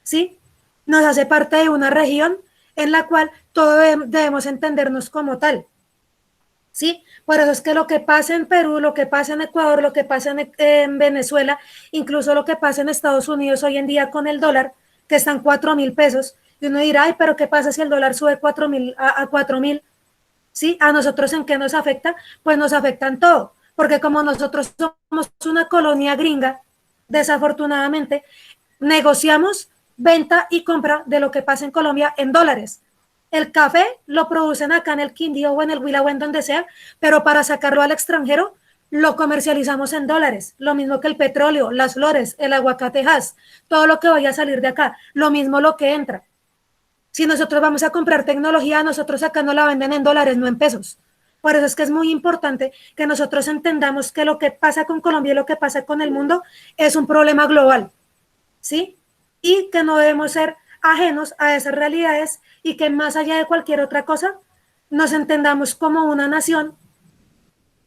¿sí? Nos hace parte de una región en la cual todos debemos entendernos como tal. ¿Sí? Por eso es que lo que pasa en Perú, lo que pasa en Ecuador, lo que pasa en Venezuela, incluso lo que pasa en Estados Unidos hoy en día con el dólar, que están 4.000 pesos, y uno dirá, ay, pero ¿qué pasa si el dólar sube 4.000 a 4.000? ¿Sí? ¿A nosotros en qué nos afecta? Pues nos afecta en todo, porque como nosotros somos una colonia gringa, desafortunadamente, negociamos venta y compra de lo que pasa en Colombia en dólares. El café lo producen acá en el Quindío o en el Huila o en donde sea, pero para sacarlo al extranjero lo comercializamos en dólares. Lo mismo que el petróleo, las flores, el aguacatejas, todo lo que vaya a salir de acá, lo mismo lo que entra. Si nosotros vamos a comprar tecnología, nosotros acá no la venden en dólares, no en pesos. Por eso es que es muy importante que nosotros entendamos que lo que pasa con Colombia y lo que pasa con el mundo es un problema global, ¿sí? Y que no debemos ser ajenos a esas realidades y que más allá de cualquier otra cosa nos entendamos como una nación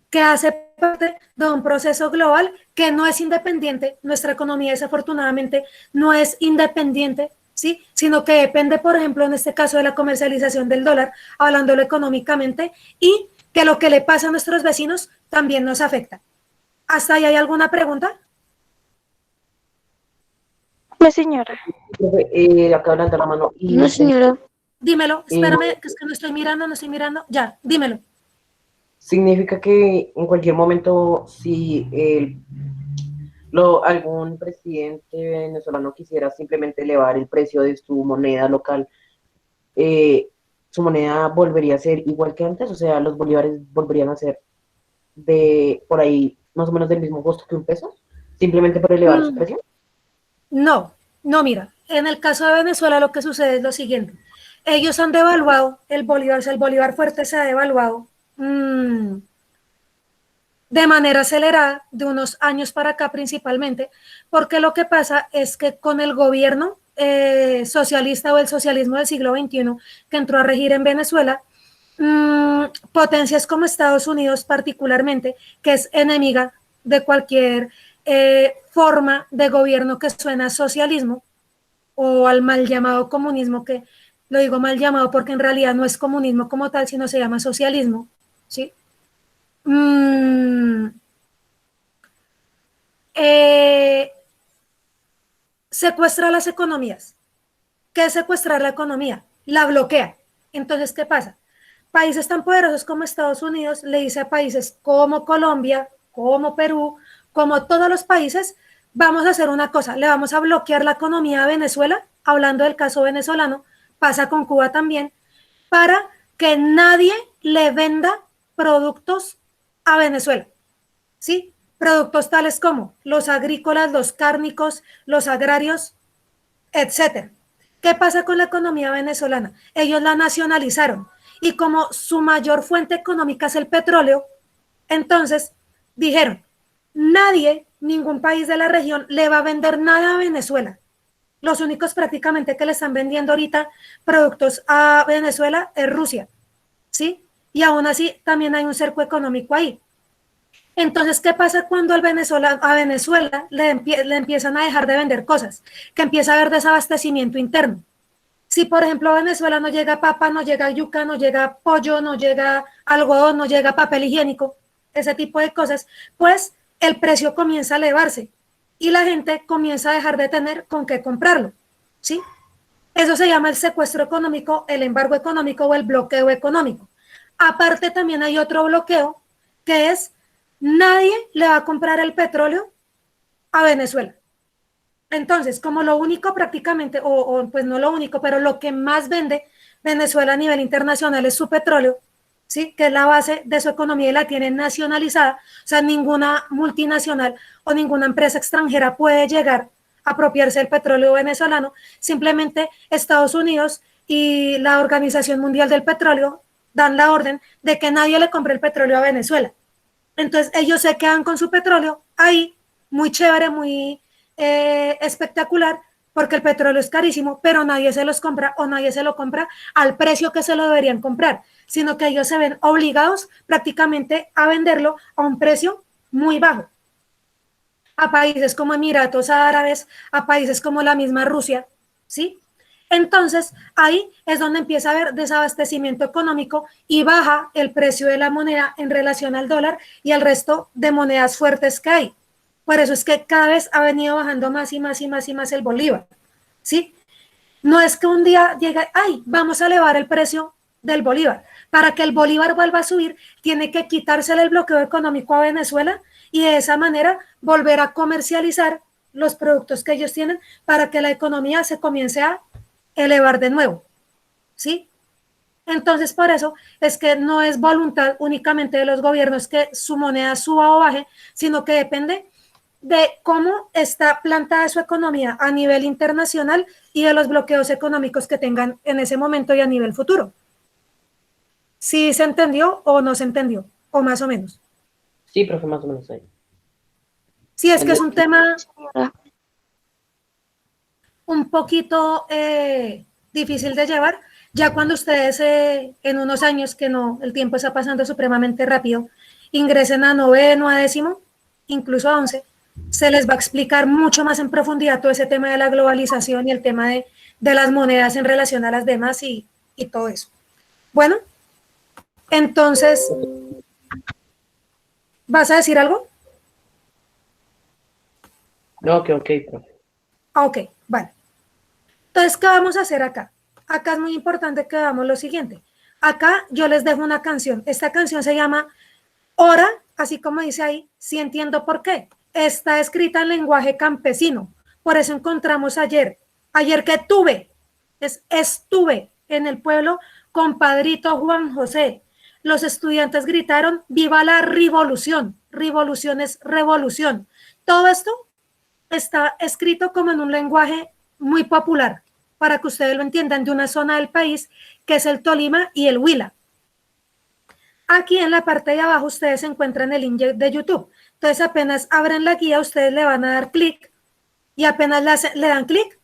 que hace parte de un proceso global que no es independiente. Nuestra economía desafortunadamente no es independiente, ¿sí? Sino que depende, por ejemplo, en este caso de la comercialización del dólar, hablándolo económicamente, y que lo que le pasa a nuestros vecinos también nos afecta. ¿Hasta ahí hay alguna pregunta? No, señora. Acá hablando la mano. Y No, señora. Dímelo, espérame, que es que no estoy mirando. Ya, dímelo. significa que en cualquier momento, si algún presidente venezolano quisiera simplemente elevar el precio de su moneda local, su moneda volvería a ser igual que antes, o sea, los bolívares volverían a ser de por ahí más o menos del mismo costo que un peso, simplemente por elevar su precio. No, mira, en el caso de Venezuela lo que sucede es lo siguiente. Ellos han devaluado el bolívar, o sea, el bolívar fuerte se ha devaluado de manera acelerada de unos años para acá principalmente, porque lo que pasa es que con el gobierno socialista o el socialismo del siglo XXI que entró a regir en Venezuela, potencias como Estados Unidos particularmente, que es enemiga de cualquier forma de gobierno que suena a socialismo o al mal llamado comunismo, que lo digo mal llamado porque en realidad no es comunismo como tal, sino se llama socialismo, ¿sí? secuestra las economías. ¿Qué es secuestrar la economía? La bloquea. Entonces, ¿qué pasa? Países tan poderosos como Estados Unidos le dice a países como Colombia, como Perú, como todos los países, vamos a hacer una cosa, le vamos a bloquear la economía a Venezuela, hablando del caso venezolano, pasa con Cuba también, para que nadie le venda productos a Venezuela, ¿sí? Productos tales como los agrícolas, los cárnicos, los agrarios, etcétera. ¿Qué pasa con la economía venezolana? Ellos la nacionalizaron y como su mayor fuente económica es el petróleo, entonces dijeron, nadie, ningún país de la región le va a vender nada a Venezuela. Los únicos prácticamente que le están vendiendo ahorita productos a Venezuela es Rusia, ¿sí? Y aún así también hay un cerco económico ahí. Entonces, ¿qué pasa cuando a Venezuela le empiezan a dejar de vender cosas? Que empieza a haber desabastecimiento interno. Si, por ejemplo, a Venezuela no llega papa, no llega yuca, no llega pollo, no llega algodón, no llega papel higiénico, ese tipo de cosas, pues el precio comienza a elevarse y la gente comienza a dejar de tener con qué comprarlo, ¿sí? Eso se llama el secuestro económico, el embargo económico o el bloqueo económico. Aparte, también hay otro bloqueo que es nadie le va a comprar el petróleo a Venezuela. Entonces, como lo único prácticamente, pues no lo único, pero lo que más vende Venezuela a nivel internacional es su petróleo, ¿sí? Que es la base de su economía y la tiene nacionalizada. O sea, ninguna multinacional o ninguna empresa extranjera puede llegar a apropiarse del petróleo venezolano. Simplemente Estados Unidos y la Organización Mundial del Petróleo dan la orden de que nadie le compre el petróleo a Venezuela. Entonces, ellos se quedan con su petróleo ahí, muy chévere, muy espectacular, porque el petróleo es carísimo, pero nadie se los compra o nadie se lo compra al precio que se lo deberían comprar, sino que ellos se ven obligados prácticamente a venderlo a un precio muy bajo. A países como Emiratos Árabes, a países como la misma Rusia, ¿sí? Entonces, ahí es donde empieza a haber desabastecimiento económico y baja el precio de la moneda en relación al dólar y al resto de monedas fuertes que hay. Por eso es que cada vez ha venido bajando más y más y más y más el bolívar, ¿sí? No es que un día llegue, ay, vamos a elevar el precio del bolívar. Para que el bolívar vuelva a subir, tiene que quitársele el bloqueo económico a Venezuela y de esa manera volver a comercializar los productos que ellos tienen para que la economía se comience a elevar de nuevo, ¿sí? Entonces, por eso es que no es voluntad únicamente de los gobiernos que su moneda suba o baje, sino que depende de cómo está plantada su economía a nivel internacional y de los bloqueos económicos que tengan en ese momento y a nivel futuro. ¿Sí se entendió o no se entendió? O más o menos. Sí, profe, más o menos ahí. Sí, es que es un tema un poquito difícil de llevar, ya cuando ustedes en unos años, que no, el tiempo está pasando supremamente rápido, ingresen a noveno, a décimo, incluso a 11, se les va a explicar mucho más en profundidad todo ese tema de la globalización y el tema de las monedas en relación a las demás y todo eso. Bueno, entonces, ¿vas a decir algo? No, ok, profe. Ok, vale. Entonces, ¿qué vamos a hacer acá? Acá es muy importante que hagamos lo siguiente. Acá yo les dejo una canción. Esta canción se llama Hora, así como dice ahí, sí entiendo por qué. Está escrita en lenguaje campesino. Por eso encontramos ayer que estuve en el pueblo con Padrito Juan José. Los estudiantes gritaron, ¡viva la revolución! Revolución es revolución. Todo esto está escrito como en un lenguaje muy popular, para que ustedes lo entiendan, de una zona del país que es el Tolima y el Huila. Aquí en la parte de abajo ustedes encuentran el link de YouTube. Entonces apenas abren la guía, ustedes le van a dar clic y apenas le dan clic,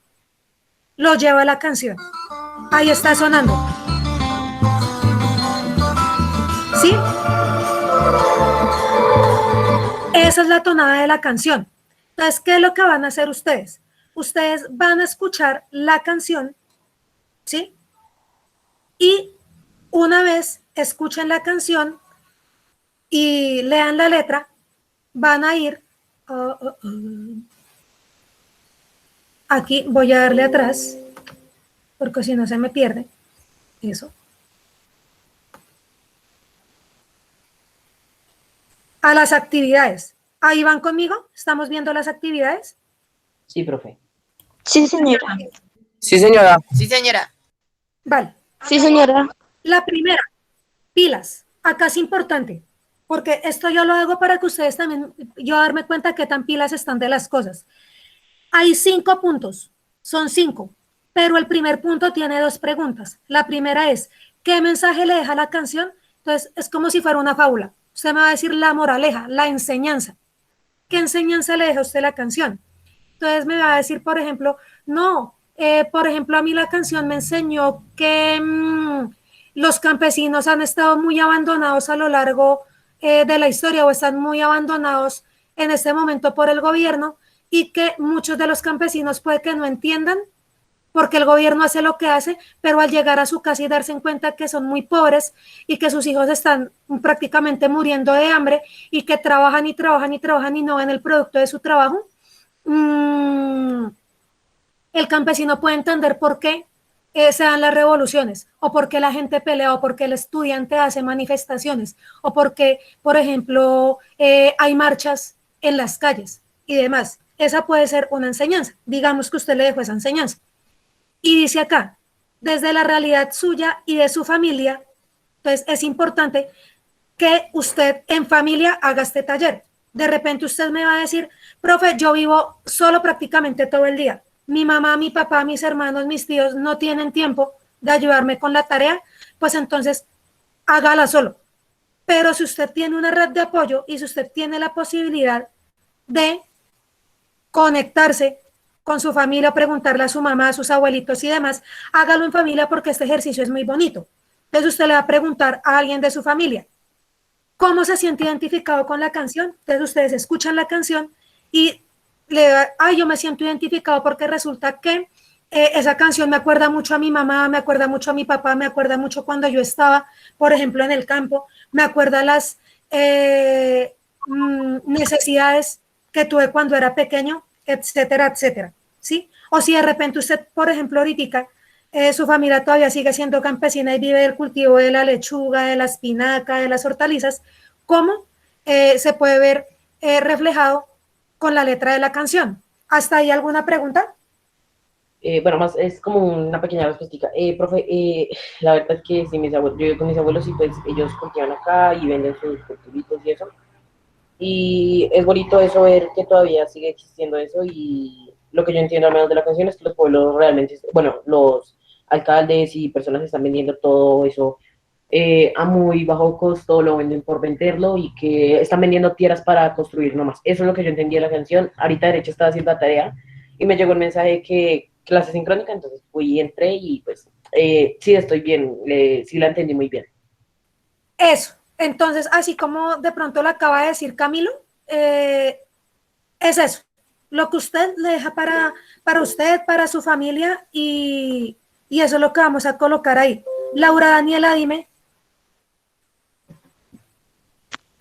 lo lleva a la canción. Ahí está sonando. ¿Sí? Esa es la tonada de la canción. Entonces, ¿qué es lo que van a hacer ustedes? Ustedes van a escuchar la canción, ¿sí? Y una vez escuchen la canción y lean la letra, van a ir Aquí voy a darle atrás, porque si no se me pierde. Eso. A las actividades. ¿Ahí van conmigo? ¿Estamos viendo las actividades? Sí, profe. Sí, señora. Sí, señora. Sí, señora. Vale. Sí, señora. La primera, pilas. Acá es importante, porque esto yo lo hago para que ustedes también, yo darme cuenta qué tan pilas están de las cosas. Hay 5 puntos, son 5, pero el primer punto tiene 2 preguntas. La primera es, ¿qué mensaje le deja la canción? Entonces, es como si fuera una fábula. Usted me va a decir la moraleja, la enseñanza. ¿Qué enseñanza le deja a usted la canción? Entonces me va a decir, por ejemplo, no, por ejemplo, a mí la canción me enseñó que los campesinos han estado muy abandonados a lo largo de la historia o están muy abandonados en este momento por el gobierno y que muchos de los campesinos puede que no entiendan porque el gobierno hace lo que hace, pero al llegar a su casa y darse en cuenta que son muy pobres y que sus hijos están prácticamente muriendo de hambre y que trabajan y trabajan y trabajan y no ven el producto de su trabajo, el campesino puede entender por qué se dan las revoluciones, o por qué la gente pelea, o por qué el estudiante hace manifestaciones, o porque, por ejemplo, hay marchas en las calles y demás. Esa puede ser una enseñanza. Digamos que usted le dejó esa enseñanza. Y dice acá, desde la realidad suya y de su familia, entonces es importante que usted en familia haga este taller. De repente usted me va a decir, profe, yo vivo solo prácticamente todo el día. Mi mamá, mi papá, mis hermanos, mis tíos no tienen tiempo de ayudarme con la tarea, pues entonces hágala solo. Pero si usted tiene una red de apoyo y si usted tiene la posibilidad de conectarse con su familia, preguntarle a su mamá, a sus abuelitos y demás, hágalo en familia porque este ejercicio es muy bonito. Entonces usted le va a preguntar a alguien de su familia, ¿cómo se siente identificado con la canción? Entonces ustedes escuchan la canción y yo me siento identificado porque resulta que esa canción me acuerda mucho a mi mamá, me acuerda mucho a mi papá, me acuerda mucho cuando yo estaba, por ejemplo, en el campo, me acuerda las necesidades que tuve cuando era pequeño, etcétera, etcétera, ¿sí? O si de repente usted, por ejemplo, ahorita su familia todavía sigue siendo campesina y vive del cultivo de la lechuga, de la espinaca, de las hortalizas, ¿cómo se puede ver reflejado con la letra de la canción? ¿Hasta ahí alguna pregunta? Bueno, más es como una pequeña respuesta. Profe, la verdad es que sí, yo vivo con mis abuelos y pues ellos cultivan acá y venden sus cultivitos y eso. Y es bonito eso, ver que todavía sigue existiendo eso y lo que yo entiendo al menos de la canción es que los pueblos realmente, bueno, los alcaldes y personas están vendiendo todo eso a muy bajo costo, lo venden por venderlo y que están vendiendo tierras para construir nomás. Eso es lo que yo entendí de la canción. Ahorita de hecho estaba haciendo la tarea y me llegó el mensaje que clase sincrónica, entonces fui y entré y pues sí estoy bien, sí la entendí muy bien. Eso. Entonces, así como de pronto lo acaba de decir Camilo, es eso. Lo que usted le deja para usted, para su familia y eso es lo que vamos a colocar ahí. Laura Daniela, dime.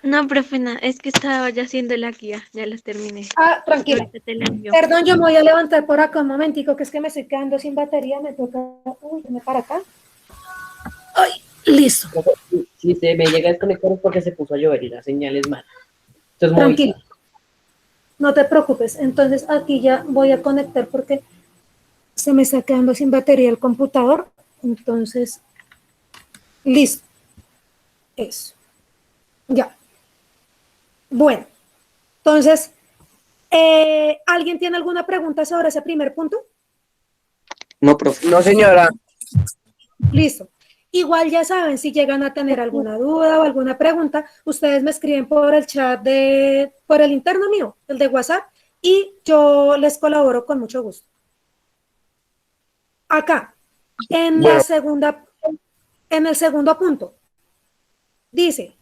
No, profe, no, es que estaba ya haciendo la guía, ya las terminé. Ah, tranquila. Ahorita te la envío. Perdón, yo me voy a levantar por acá un momentico, que es que me estoy quedando sin batería, me toca, irme para acá. Ay, listo. Si se me llega a desconectar es porque se puso a llover y la señal es mala. Entonces, Tranquilo. No te preocupes. Entonces aquí ya voy a conectar porque se me está quedando sin batería el computador. Entonces, listo. Eso. Ya. Bueno, entonces, ¿alguien tiene alguna pregunta sobre ese primer punto? No, profe. No, señora. Listo. Igual ya saben, si llegan a tener alguna duda o alguna pregunta, ustedes me escriben por el chat por el interno mío, el de WhatsApp, y yo les colaboro con mucho gusto. Acá, en el segundo punto, dice,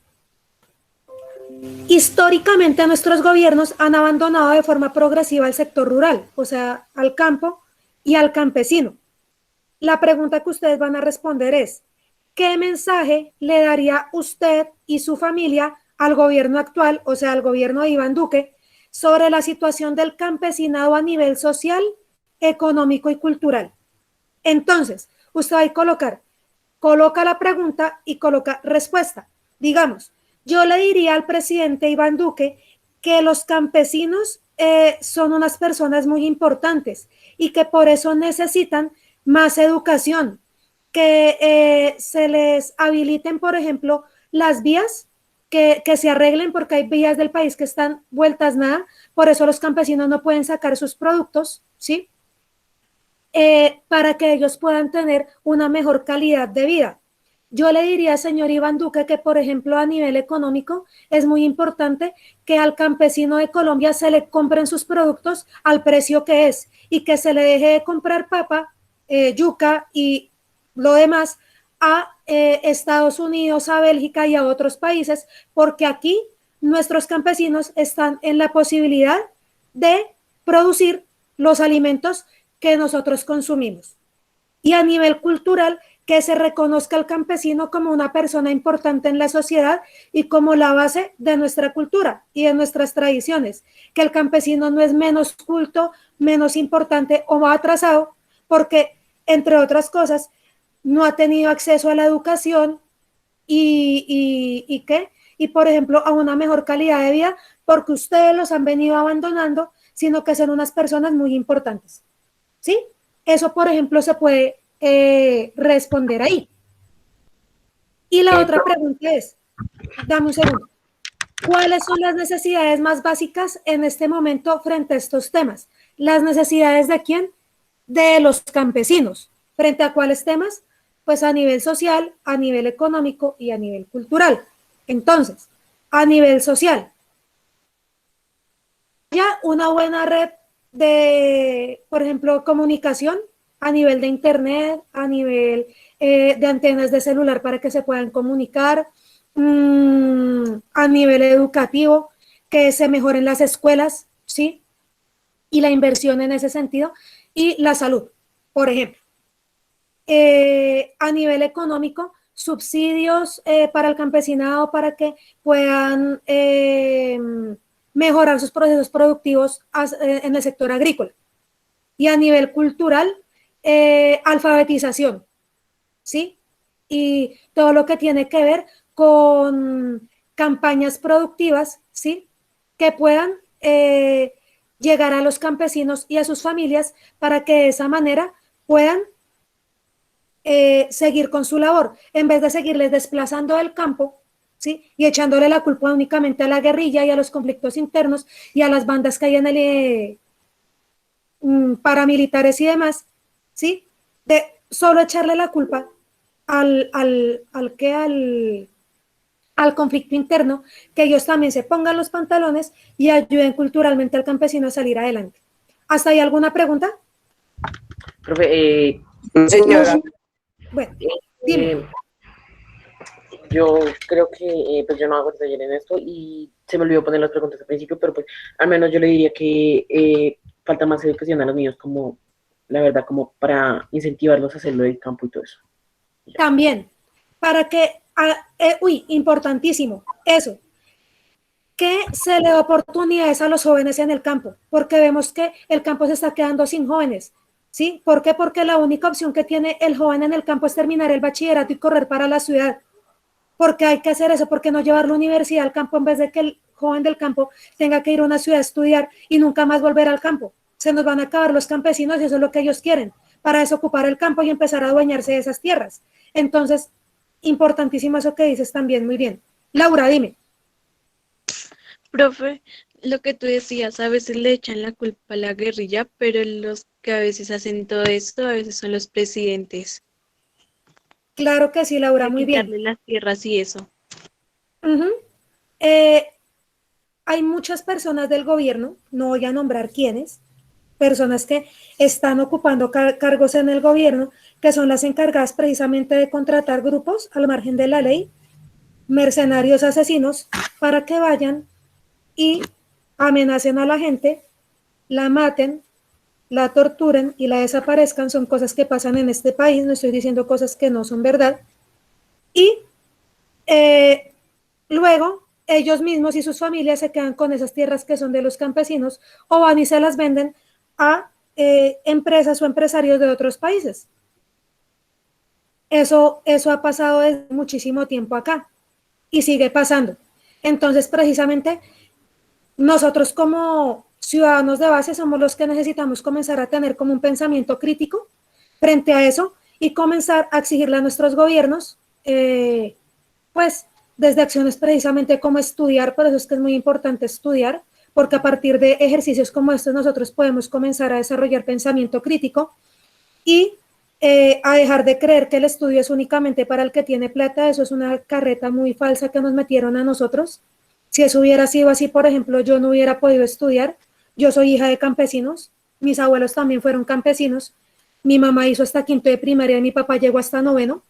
históricamente nuestros gobiernos han abandonado de forma progresiva el sector rural, o sea, al campo y al campesino. La pregunta que ustedes van a responder es, ¿qué mensaje le daría usted y su familia al gobierno actual, o sea, al gobierno de Iván Duque, sobre la situación del campesinado a nivel social, económico y cultural. Entonces, usted va a coloca la pregunta y coloca respuesta. Digamos, yo le diría al presidente Iván Duque que los campesinos son unas personas muy importantes y que por eso necesitan más educación, que se les habiliten, por ejemplo, las vías, que se arreglen, porque hay vías del país que están vueltas nada, por eso los campesinos no pueden sacar sus productos, ¿sí? Para que ellos puedan tener una mejor calidad de vida. Yo le diría, señor Iván Duque, que por ejemplo a nivel económico es muy importante que al campesino de Colombia se le compren sus productos al precio que es y que se le deje de comprar papa, yuca y lo demás a Estados Unidos, a Bélgica y a otros países, porque aquí nuestros campesinos están en la posibilidad de producir los alimentos que nosotros consumimos. Y a nivel cultural, que se reconozca al campesino como una persona importante en la sociedad y como la base de nuestra cultura y de nuestras tradiciones, que el campesino no es menos culto, menos importante o más atrasado, porque, entre otras cosas, no ha tenido acceso a la educación y por ejemplo, a una mejor calidad de vida, porque ustedes los han venido abandonando, sino que son unas personas muy importantes. ¿Sí? Eso, por ejemplo, se puede responder ahí. Y la otra pregunta es, dame un segundo, ¿cuáles son las necesidades más básicas en este momento frente a estos temas? ¿Las necesidades de quién? De los campesinos. ¿Frente a cuáles temas? Pues a nivel social, a nivel económico y a nivel cultural. Entonces, a nivel social, ya una buena red de, por ejemplo, comunicación a nivel de internet, a nivel de antenas de celular para que se puedan comunicar, a nivel educativo, que se mejoren las escuelas, ¿sí? Y la inversión en ese sentido, y la salud, por ejemplo. A nivel económico, subsidios para el campesinado para que puedan mejorar sus procesos productivos en el sector agrícola. Y a nivel cultural, alfabetización, ¿sí? Y todo lo que tiene que ver con campañas productivas, ¿sí? Que puedan llegar a los campesinos y a sus familias para que de esa manera puedan seguir con su labor, en vez de seguirles desplazando del campo, ¿sí? Y echándole la culpa únicamente a la guerrilla y a los conflictos internos y a las bandas que hay en el paramilitares y demás, ¿sí? De solo echarle la culpa al conflicto interno, que ellos también se pongan los pantalones y ayuden culturalmente al campesino a salir adelante. ¿Hasta ahí alguna pregunta? Profe, señora. Bueno, dime. Yo creo que pues yo no hago taller en esto y se me olvidó poner las preguntas al principio, pero pues al menos yo le diría que falta más educación a los niños, como la verdad, como para incentivarlos a hacerlo del campo y todo eso. También, para que, importantísimo, eso, que se le dé oportunidades a los jóvenes en el campo, porque vemos que el campo se está quedando sin jóvenes, ¿sí? ¿Por qué? Porque la única opción que tiene el joven en el campo es terminar el bachillerato y correr para la ciudad. Porque hay que hacer eso, porque no llevar la universidad al campo en vez de que el joven del campo tenga que ir a una ciudad a estudiar y nunca más volver al campo. Se nos van a acabar los campesinos y eso es lo que ellos quieren, para desocupar el campo y empezar a adueñarse de esas tierras. Entonces, importantísimo eso que dices también, muy bien. Laura, dime. Profe, lo que tú decías, a veces le echan la culpa a la guerrilla, pero los que a veces hacen todo esto, a veces son los presidentes. Claro que sí, Laura, muy bien. Quitarle las tierras y eso. Hay muchas personas del gobierno, no voy a nombrar quiénes, personas que están ocupando cargos en el gobierno, que son las encargadas precisamente de contratar grupos al margen de la ley, mercenarios asesinos, para que vayan y amenacen a la gente, la maten, la torturen y la desaparezcan. Son cosas que pasan en este país, no estoy diciendo cosas que no son verdad. Y luego ellos mismos y sus familias se quedan con esas tierras que son de los campesinos o van y se las venden a empresas o empresarios de otros países. Eso ha pasado desde muchísimo tiempo acá y sigue pasando. Entonces, precisamente, nosotros como ciudadanos de base somos los que necesitamos comenzar a tener como un pensamiento crítico frente a eso y comenzar a exigirle a nuestros gobiernos, pues, desde acciones precisamente como estudiar, por eso es que es muy importante estudiar, porque a partir de ejercicios como estos nosotros podemos comenzar a desarrollar pensamiento crítico y a dejar de creer que el estudio es únicamente para el que tiene plata. Eso es una carreta muy falsa que nos metieron a nosotros. Si eso hubiera sido así, por ejemplo, yo no hubiera podido estudiar. Yo soy hija de campesinos, mis abuelos también fueron campesinos, mi mamá hizo hasta quinto de primaria y mi papá llegó hasta noveno.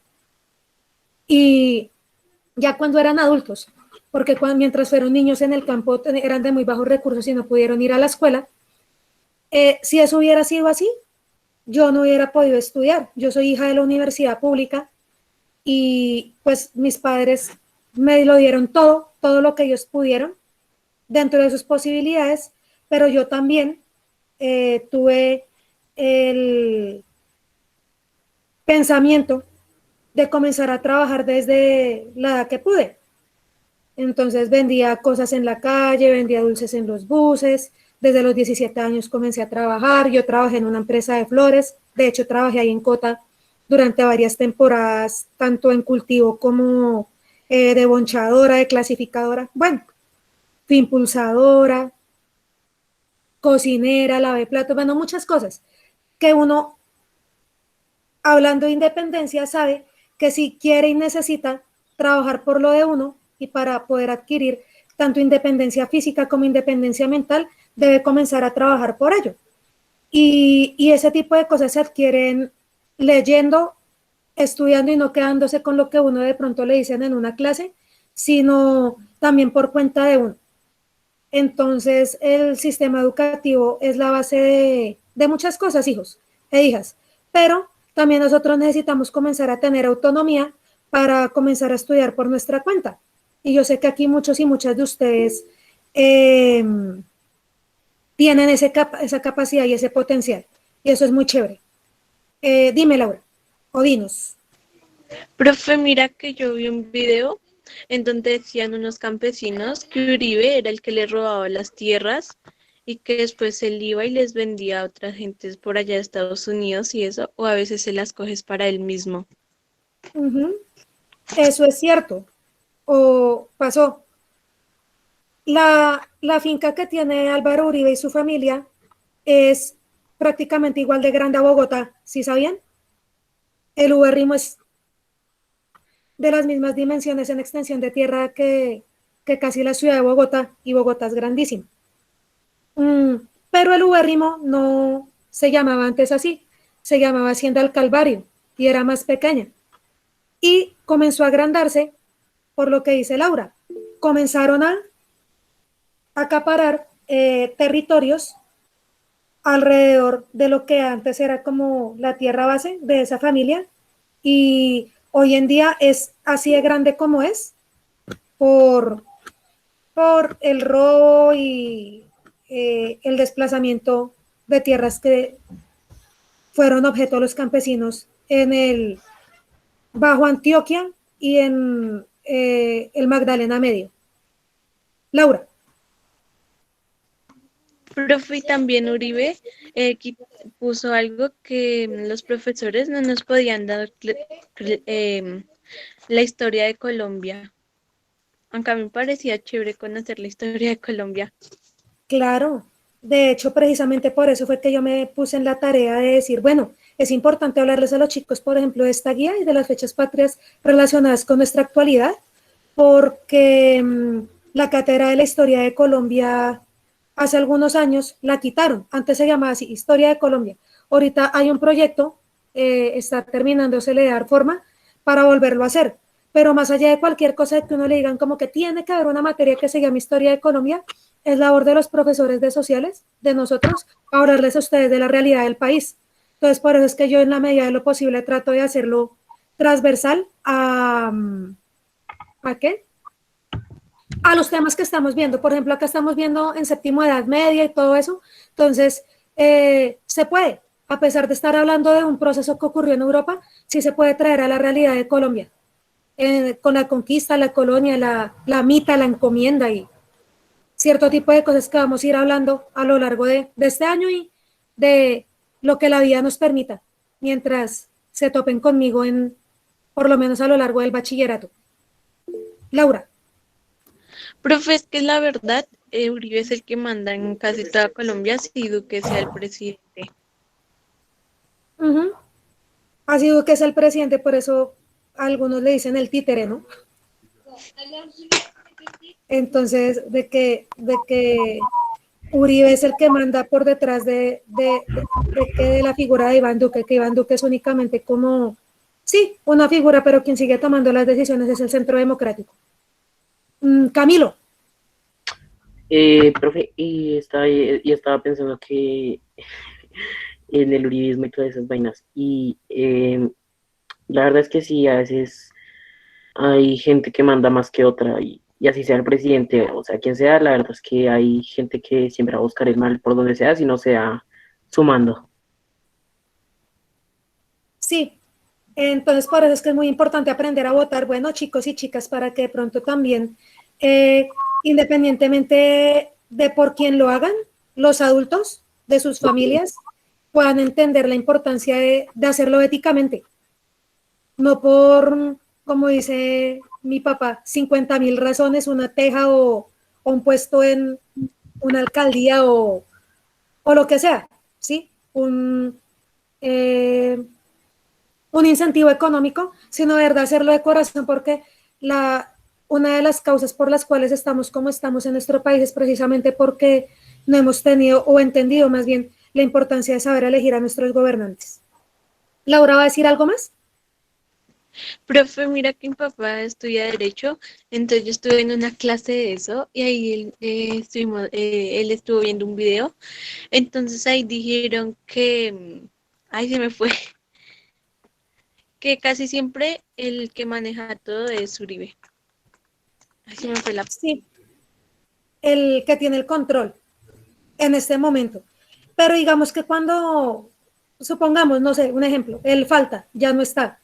Y ya cuando eran adultos, porque mientras fueron niños en el campo eran de muy bajos recursos y no pudieron ir a la escuela, si eso hubiera sido así, yo no hubiera podido estudiar. Yo soy hija de la universidad pública y pues mis padres me lo dieron todo lo que ellos pudieron dentro de sus posibilidades, pero yo también tuve el pensamiento de comenzar a trabajar desde la edad que pude. Entonces vendía cosas en la calle, vendía dulces en los buses. Desde los 17 años comencé a trabajar. Yo trabajé en una empresa de flores. De hecho, trabajé ahí en Cota durante varias temporadas, tanto en cultivo como de bonchadora, de clasificadora. Bueno, fui impulsadora, cocinera, lavé platos, bueno, muchas cosas que uno, hablando de independencia, sabe que si quiere y necesita trabajar por lo de uno y para poder adquirir tanto independencia física como independencia mental, debe comenzar a trabajar por ello. Y ese tipo de cosas se adquieren leyendo, estudiando y no quedándose con lo que uno de pronto le dicen en una clase, sino también por cuenta de uno. Entonces, el sistema educativo es la base de muchas cosas, hijos e hijas, pero también nosotros necesitamos comenzar a tener autonomía para comenzar a estudiar por nuestra cuenta. Y yo sé que aquí muchos y muchas de ustedes tienen esa capacidad y ese potencial, y eso es muy chévere. Dime, Laura, o dinos. Profe, mira que yo vi un video en donde decían unos campesinos que Uribe era el que le robaba las tierras y que después él iba y les vendía a otras gentes por allá de Estados Unidos y eso, o a veces se las coges para él mismo. Eso es cierto, o pasó. La finca que tiene Álvaro Uribe y su familia es prácticamente igual de grande a Bogotá, ¿sí sabían? El ubérrimo es de las mismas dimensiones en extensión de tierra que casi la ciudad de Bogotá, y Bogotá es grandísimo. Pero el ubérrimo no se llamaba antes así, se llamaba Hacienda del Calvario y era más pequeña. Y comenzó a agrandarse por lo que dice Laura. Comenzaron a acaparar territorios alrededor de lo que antes era como la tierra base de esa familia, y hoy en día es así de grande como es por el robo y el desplazamiento de tierras que fueron objeto de los campesinos en el Bajo Antioquia y en el Magdalena Medio. Laura. Profe, y también Uribe puso algo que los profesores no nos podían dar la historia de Colombia. Aunque a mí me parecía chévere conocer la historia de Colombia. Claro, de hecho, precisamente por eso fue que yo me puse en la tarea de decir, bueno, es importante hablarles a los chicos, por ejemplo, de esta guía y de las fechas patrias relacionadas con nuestra actualidad, porque la cátedra de la historia de Colombia hace algunos años la quitaron. Antes se llamaba así, Historia de Colombia. Ahorita hay un proyecto, está terminándose de dar forma para volverlo a hacer. Pero más allá de cualquier cosa que uno le digan como que tiene que haber una materia que se llame Historia de Colombia, es labor de los profesores de sociales, de nosotros, hablarles a ustedes de la realidad del país. Entonces, por eso es que yo en la medida de lo posible trato de hacerlo transversal a ¿qué? A los temas que estamos viendo. Por ejemplo, acá estamos viendo en séptimo Edad Media y todo eso. Entonces, se puede, a pesar de estar hablando de un proceso que ocurrió en Europa, sí se puede traer a la realidad de Colombia, con la conquista, la colonia, la mita, la encomienda y cierto tipo de cosas que vamos a ir hablando a lo largo de este año y de lo que la vida nos permita, mientras se topen conmigo por lo menos a lo largo del bachillerato. Laura. Profe, es que la verdad, Uribe es el que manda en casi toda Colombia, si Duque sea el presidente. Así Duque es el presidente, por eso algunos le dicen el títere, ¿no? Entonces, de que Uribe es el que manda por detrás de la figura de Iván Duque, que Iván Duque es únicamente como, sí, una figura, pero quien sigue tomando las decisiones es el Centro Democrático. Camilo. Profe, y estaba pensando que en el uribismo y todas esas vainas, y la verdad es que sí, a veces hay gente que manda más que otra, y así sea el presidente, o sea, quien sea, la verdad es que hay gente que siempre va a buscar el mal por donde sea, si no sea sumando. Sí, entonces por eso es que es muy importante aprender a votar, bueno, chicos y chicas, para que de pronto también, independientemente de por quién lo hagan, los adultos de sus familias puedan entender la importancia de hacerlo éticamente, no por, como dice mi papá, 50,000 razones, una teja o un puesto en una alcaldía o lo que sea, ¿sí? Un incentivo económico, sino de verdad hacerlo de corazón, porque una de las causas por las cuales estamos como estamos en nuestro país es precisamente porque no hemos tenido o entendido más bien la importancia de saber elegir a nuestros gobernantes. Laura, ¿va a decir algo más? Profe, mira que mi papá estudia Derecho, entonces yo estuve en una clase de eso y ahí él estuvo viendo un video, entonces ahí dijeron que, ay, se me fue, que casi siempre el que maneja todo es Uribe. Ay, se me fue la... Sí, el que tiene el control en este momento. Pero digamos que cuando, supongamos, no sé, un ejemplo, él falta, ya no está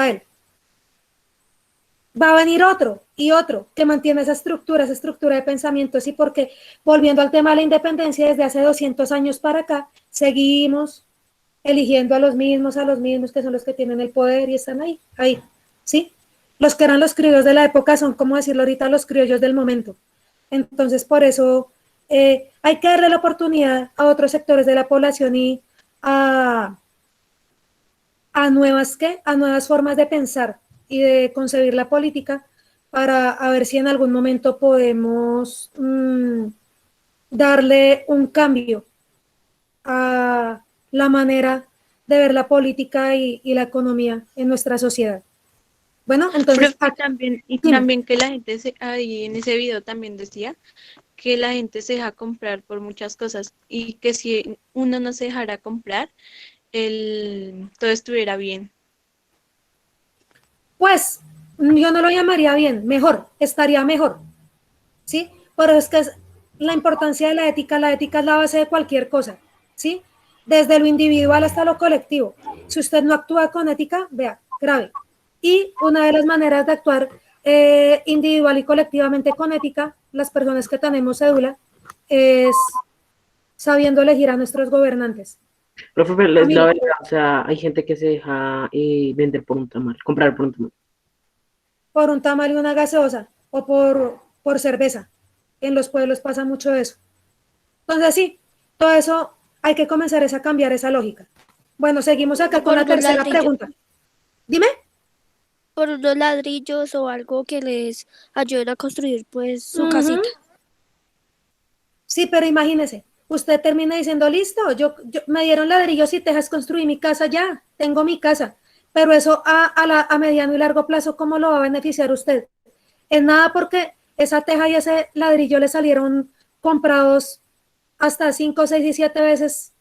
él. Va a venir otro y otro que mantiene esa estructura de pensamientos, y porque, volviendo al tema de la independencia, desde hace 200 años para acá, seguimos eligiendo a los mismos, que son los que tienen el poder y están ahí, ¿sí? Los que eran los criollos de la época son, como decirlo ahorita, los criollos del momento. Entonces, por eso hay que darle la oportunidad a otros sectores de la población y a nuevas formas de pensar y de concebir la política, para a ver si en algún momento podemos darle un cambio a la manera de ver la política y la economía en nuestra sociedad. Bueno, entonces... Pero también que la gente, ahí en ese video también decía que la gente se deja comprar por muchas cosas y que si uno no se dejara comprar, todo estuviera bien. Pues yo no lo llamaría bien, mejor, estaría mejor, ¿sí? Pero es que es la importancia de la ética es la base de cualquier cosa, ¿sí? Desde lo individual hasta lo colectivo. Si usted no actúa con ética, vea, grave. Y una de las maneras de actuar individual y colectivamente con ética, las personas que tenemos cédula, es sabiendo elegir a nuestros gobernantes. Profe, pero es la verdad, o sea, hay gente que se deja vender por un tamal, comprar por un tamal. Por un tamal y una gaseosa, o por cerveza. En los pueblos pasa mucho eso. Entonces sí, todo eso hay que comenzar a cambiar esa lógica. Bueno, seguimos acá con la tercera pregunta. Dime. Por unos ladrillos o algo que les ayude a construir pues su casita. Sí, pero imagínese, usted termina diciendo, listo, yo me dieron ladrillos y tejas, construí mi casa, ya, tengo mi casa. Pero eso a mediano y largo plazo, ¿cómo lo va a beneficiar usted? En nada, porque esa teja y ese ladrillo le salieron comprados hasta 5, 6 y 7 veces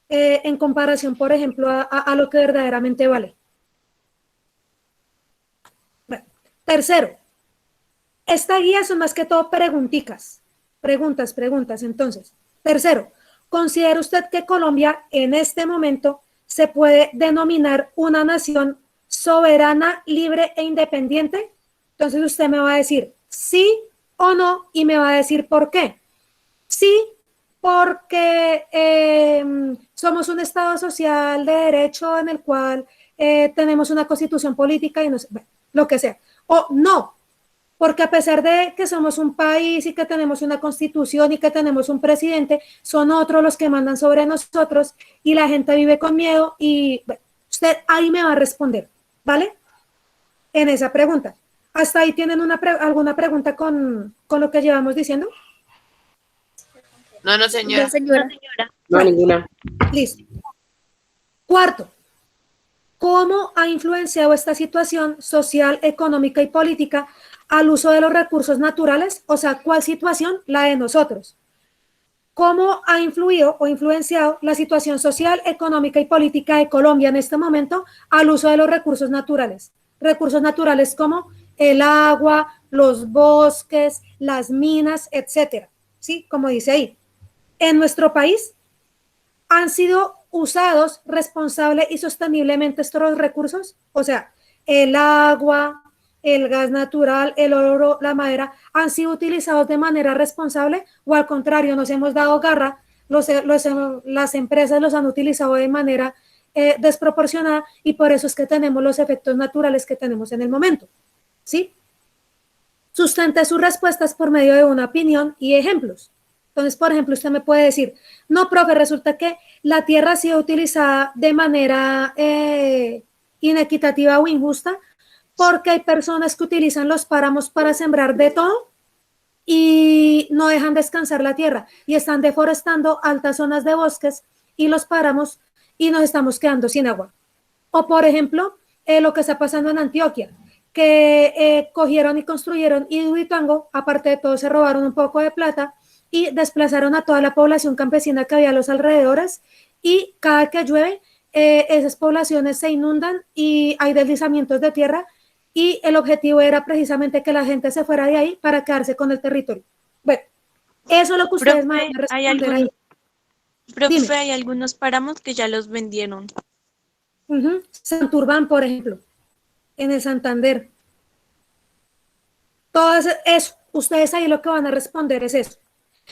en comparación, por ejemplo, a lo que verdaderamente vale. Bueno, tercero, esta guía son más que todo preguntas. Entonces, tercero, ¿considera usted que Colombia en este momento se puede denominar una nación soberana, libre e independiente? Entonces usted me va a decir sí o no y me va a decir por qué. Sí, porque somos un Estado social de derecho en el cual tenemos una constitución política y no sé, lo que sea. O no, porque a pesar de que somos un país y que tenemos una constitución y que tenemos un presidente, son otros los que mandan sobre nosotros y la gente vive con miedo y bueno, usted ahí me va a responder, ¿vale? En esa pregunta. ¿Hasta ahí tienen alguna pregunta con lo que llevamos diciendo? No, señora. No, señora. No, ninguna. Listo. Cuarto, ¿cómo ha influenciado esta situación social, económica y política al uso de los recursos naturales? O sea, ¿cuál situación? La de nosotros. ¿Cómo ha influido o influenciado la situación social, económica y política de Colombia en este momento al uso de los recursos naturales? Recursos naturales como el agua, los bosques, las minas, etcétera. ¿Sí? Como dice ahí. En nuestro país han sido usados responsable y sosteniblemente estos recursos, o sea, el agua, el gas natural, el oro, la madera, han sido utilizados de manera responsable o al contrario, nos hemos dado garra, las empresas los han utilizado de manera desproporcionada y por eso es que tenemos los efectos naturales que tenemos en el momento, ¿sí? Sustente sus respuestas por medio de una opinión y ejemplos. Entonces, por ejemplo, usted me puede decir, no, profe, resulta que la tierra ha sido utilizada de manera inequitativa o injusta porque hay personas que utilizan los páramos para sembrar de todo y no dejan descansar la tierra y están deforestando altas zonas de bosques y los páramos y nos estamos quedando sin agua. O, por ejemplo, lo que está pasando en Antioquia, que cogieron y construyeron Hidroituango, aparte de todo se robaron un poco de plata y desplazaron a toda la población campesina que había a los alrededores y cada que llueve esas poblaciones se inundan y hay deslizamientos de tierra y el objetivo era precisamente que la gente se fuera de ahí para quedarse con el territorio. Bueno, eso es lo que ustedes me van a responder ahí. Profe, hay algunos páramos que ya los vendieron. Santurbán, por ejemplo, en el Santander. Todo eso, ustedes ahí lo que van a responder es eso.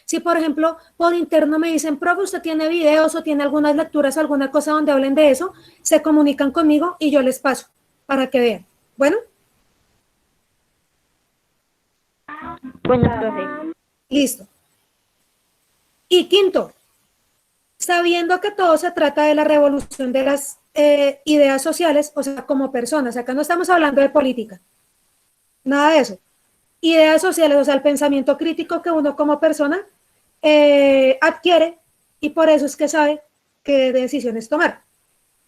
Si, por ejemplo, por interno me dicen, profe, usted tiene videos o tiene algunas lecturas, alguna cosa donde hablen de eso, se comunican conmigo y yo les paso para que vean. Bueno. Bueno, profe. Listo. Y quinto, sabiendo que todo se trata de la revolución de las ideas sociales, o sea, como personas, acá no estamos hablando de política, nada de eso. Ideas sociales, o sea, el pensamiento crítico que uno como persona adquiere y por eso es que sabe qué decisiones tomar.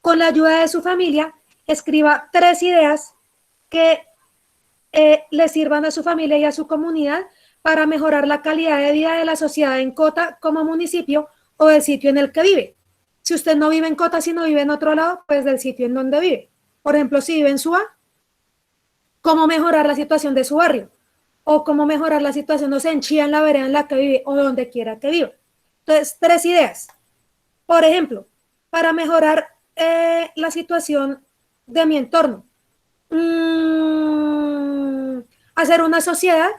Con la ayuda de su familia, escriba 3 ideas que le sirvan a su familia y a su comunidad para mejorar la calidad de vida de la sociedad en Cota como municipio o del sitio en el que vive. Si usted no vive en Cota, sino vive en otro lado, pues del sitio en donde vive. Por ejemplo, si vive en Suba, ¿cómo mejorar la situación de su barrio? O cómo mejorar la situación, no sé, en Chía, en la vereda en la que vive o donde quiera que viva. Entonces, 3 ideas. Por ejemplo, para mejorar la situación de mi entorno. Hacer una sociedad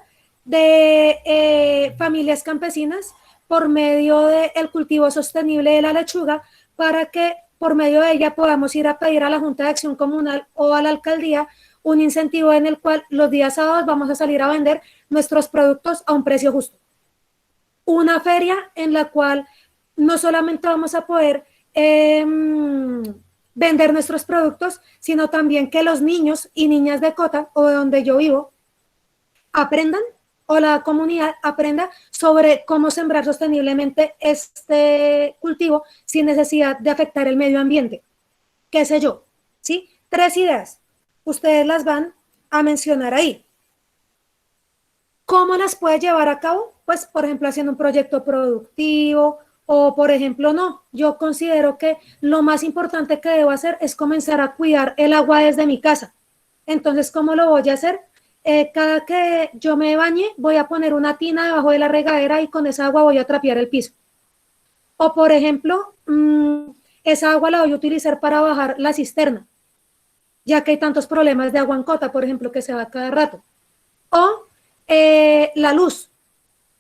de familias campesinas por medio del cultivo sostenible de la lechuga para que por medio de ella podamos ir a pedir a la Junta de Acción Comunal o a la alcaldía un incentivo en el cual los días sábados vamos a salir a vender nuestros productos a un precio justo. Una feria en la cual no solamente vamos a poder vender nuestros productos, sino también que los niños y niñas de Cota o de donde yo vivo aprendan o la comunidad aprenda sobre cómo sembrar sosteniblemente este cultivo sin necesidad de afectar el medio ambiente. ¿Qué sé yo? ¿Sí? 3 ideas. Ustedes las van a mencionar ahí. ¿Cómo las puede llevar a cabo? Pues, por ejemplo, haciendo un proyecto productivo o, por ejemplo, no. Yo considero que lo más importante que debo hacer es comenzar a cuidar el agua desde mi casa. Entonces, ¿cómo lo voy a hacer? Cada que yo me bañe, voy a poner una tina debajo de la regadera y con esa agua voy a trapear el piso. O, por ejemplo, esa agua la voy a utilizar para bajar la cisterna, ya que hay tantos problemas de agua en cota, por ejemplo, que se va cada rato. O la luz.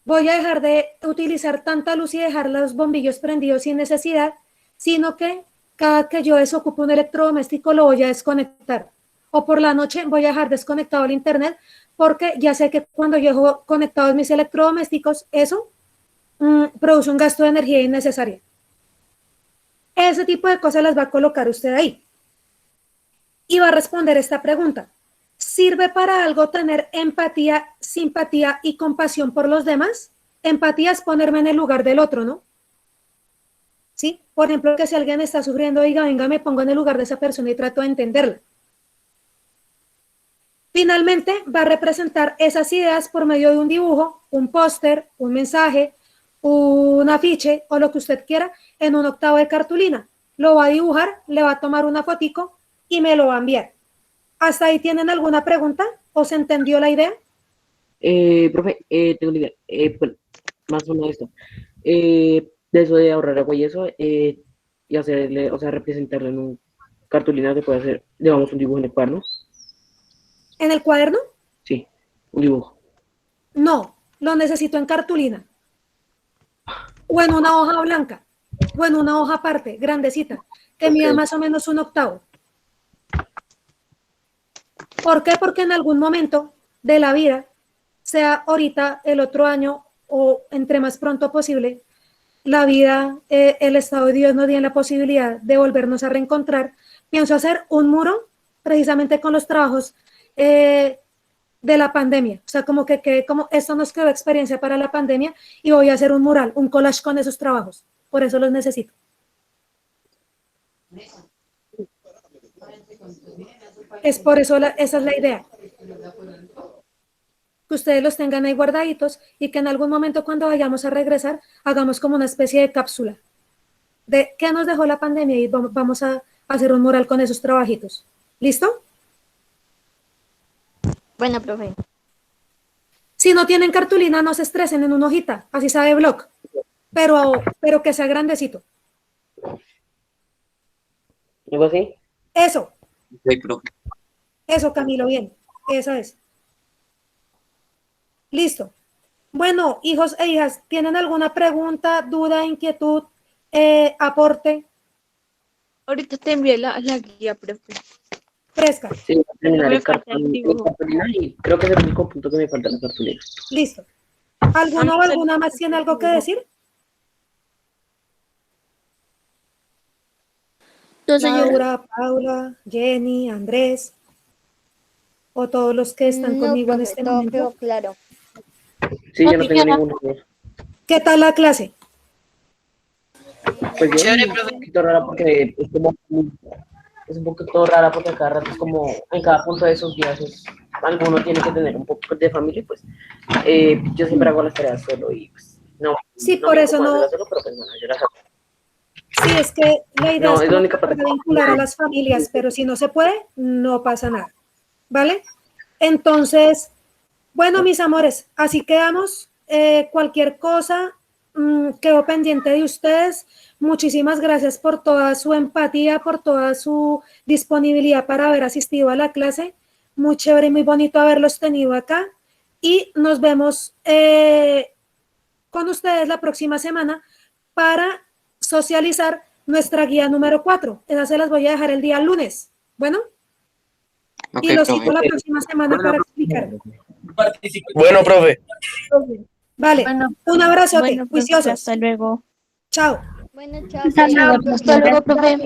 Voy a dejar de utilizar tanta luz y dejar los bombillos prendidos sin necesidad, sino que cada que yo desocupe un electrodoméstico lo voy a desconectar. O por la noche voy a dejar desconectado el internet, porque ya sé que cuando yo dejo conectados mis electrodomésticos, eso produce un gasto de energía innecesaria. Ese tipo de cosas las va a colocar usted ahí. Y va a responder esta pregunta. ¿Sirve para algo tener empatía, simpatía y compasión por los demás? Empatía es ponerme en el lugar del otro, ¿no? ¿Sí? Por ejemplo, que si alguien está sufriendo, diga, venga, me pongo en el lugar de esa persona y trato de entenderla. Finalmente, va a representar esas ideas por medio de un dibujo, un póster, un mensaje, un afiche o lo que usted quiera en un octavo de cartulina. Lo va a dibujar, le va a tomar una fotico y me lo va a enviar. ¿Hasta ahí tienen alguna pregunta? ¿O se entendió la idea? Profe, tengo una idea. Bueno, más o menos esto. De eso de ahorrar agua y eso, y hacerle, o sea, representarlo en un cartulina se puede hacer, digamos, un dibujo en el cuaderno. ¿En el cuaderno? Sí, un dibujo. No, lo necesito en cartulina. O en una hoja blanca. O en una hoja aparte, grandecita, que mida más o menos un octavo. ¿Por qué? Porque en algún momento de la vida, sea ahorita, el otro año o entre más pronto posible, la vida, el estado de Dios nos dio la posibilidad de volvernos a reencontrar. Pienso hacer un muro precisamente con los trabajos de la pandemia. O sea, como que como esto nos quedó experiencia para la pandemia y voy a hacer un mural, un collage con esos trabajos. Por eso los necesito. Es por eso, esa es la idea. Que ustedes los tengan ahí guardaditos y que en algún momento cuando vayamos a regresar, hagamos como una especie de cápsula de qué nos dejó la pandemia y vamos a hacer un mural con esos trabajitos. ¿Listo? Bueno, profe. Si no tienen cartulina, no se estresen en una hojita, así sabe blog, pero que sea grandecito. ¿Algo así? Eso. Sí, profe. Eso, Camilo, bien. Esa es. Listo. Bueno, hijos e hijas, ¿tienen alguna pregunta, duda, inquietud, aporte? Ahorita te envié la guía, profe. Fresca. Sí, voy a terminar Me el falta el dibujo. cartulina y creo que es el único punto que me falta la cartulina. Listo. ¿Alguno o alguna más tiene algo que decir? No, señora. Laura, Paula, Jenny, Andrés, o todos los que están conmigo en este momento. Quedó claro. Sí, yo no tengo ninguno. ¿Qué tal la clase? Pues bien, es un poquito rara porque es como, es un poquito rara porque cada rato es como, en cada punto de esos viajes, alguno tiene que tener un poco de familia y pues yo siempre hago las tareas solo y pues no. Sí, no por me eso incomoda no. hacerlo, pero pues bueno, yo las hago. Sí, es que la idea No, es es la como única parte para vincular a las familias, pero si no se puede, no pasa nada. ¿Vale? Entonces, bueno, mis amores, así quedamos. Cualquier cosa, quedo pendiente de ustedes. Muchísimas gracias por toda su empatía, por toda su disponibilidad para haber asistido a la clase. Muy chévere y muy bonito haberlos tenido acá. Y nos vemos con ustedes la próxima semana para socializar nuestra guía número 4. Esa se las voy a dejar el día lunes. Bueno. Okay, y los profe. cito la próxima semana para explicar. Bueno, profe. Vale. Bueno, un abrazote, bueno, profe, juiciosos. hasta luego. Chao. Bueno, chao. Hasta luego, profe.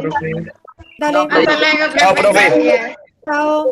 Dale. Hasta luego, Chao, profe. profe. Chao.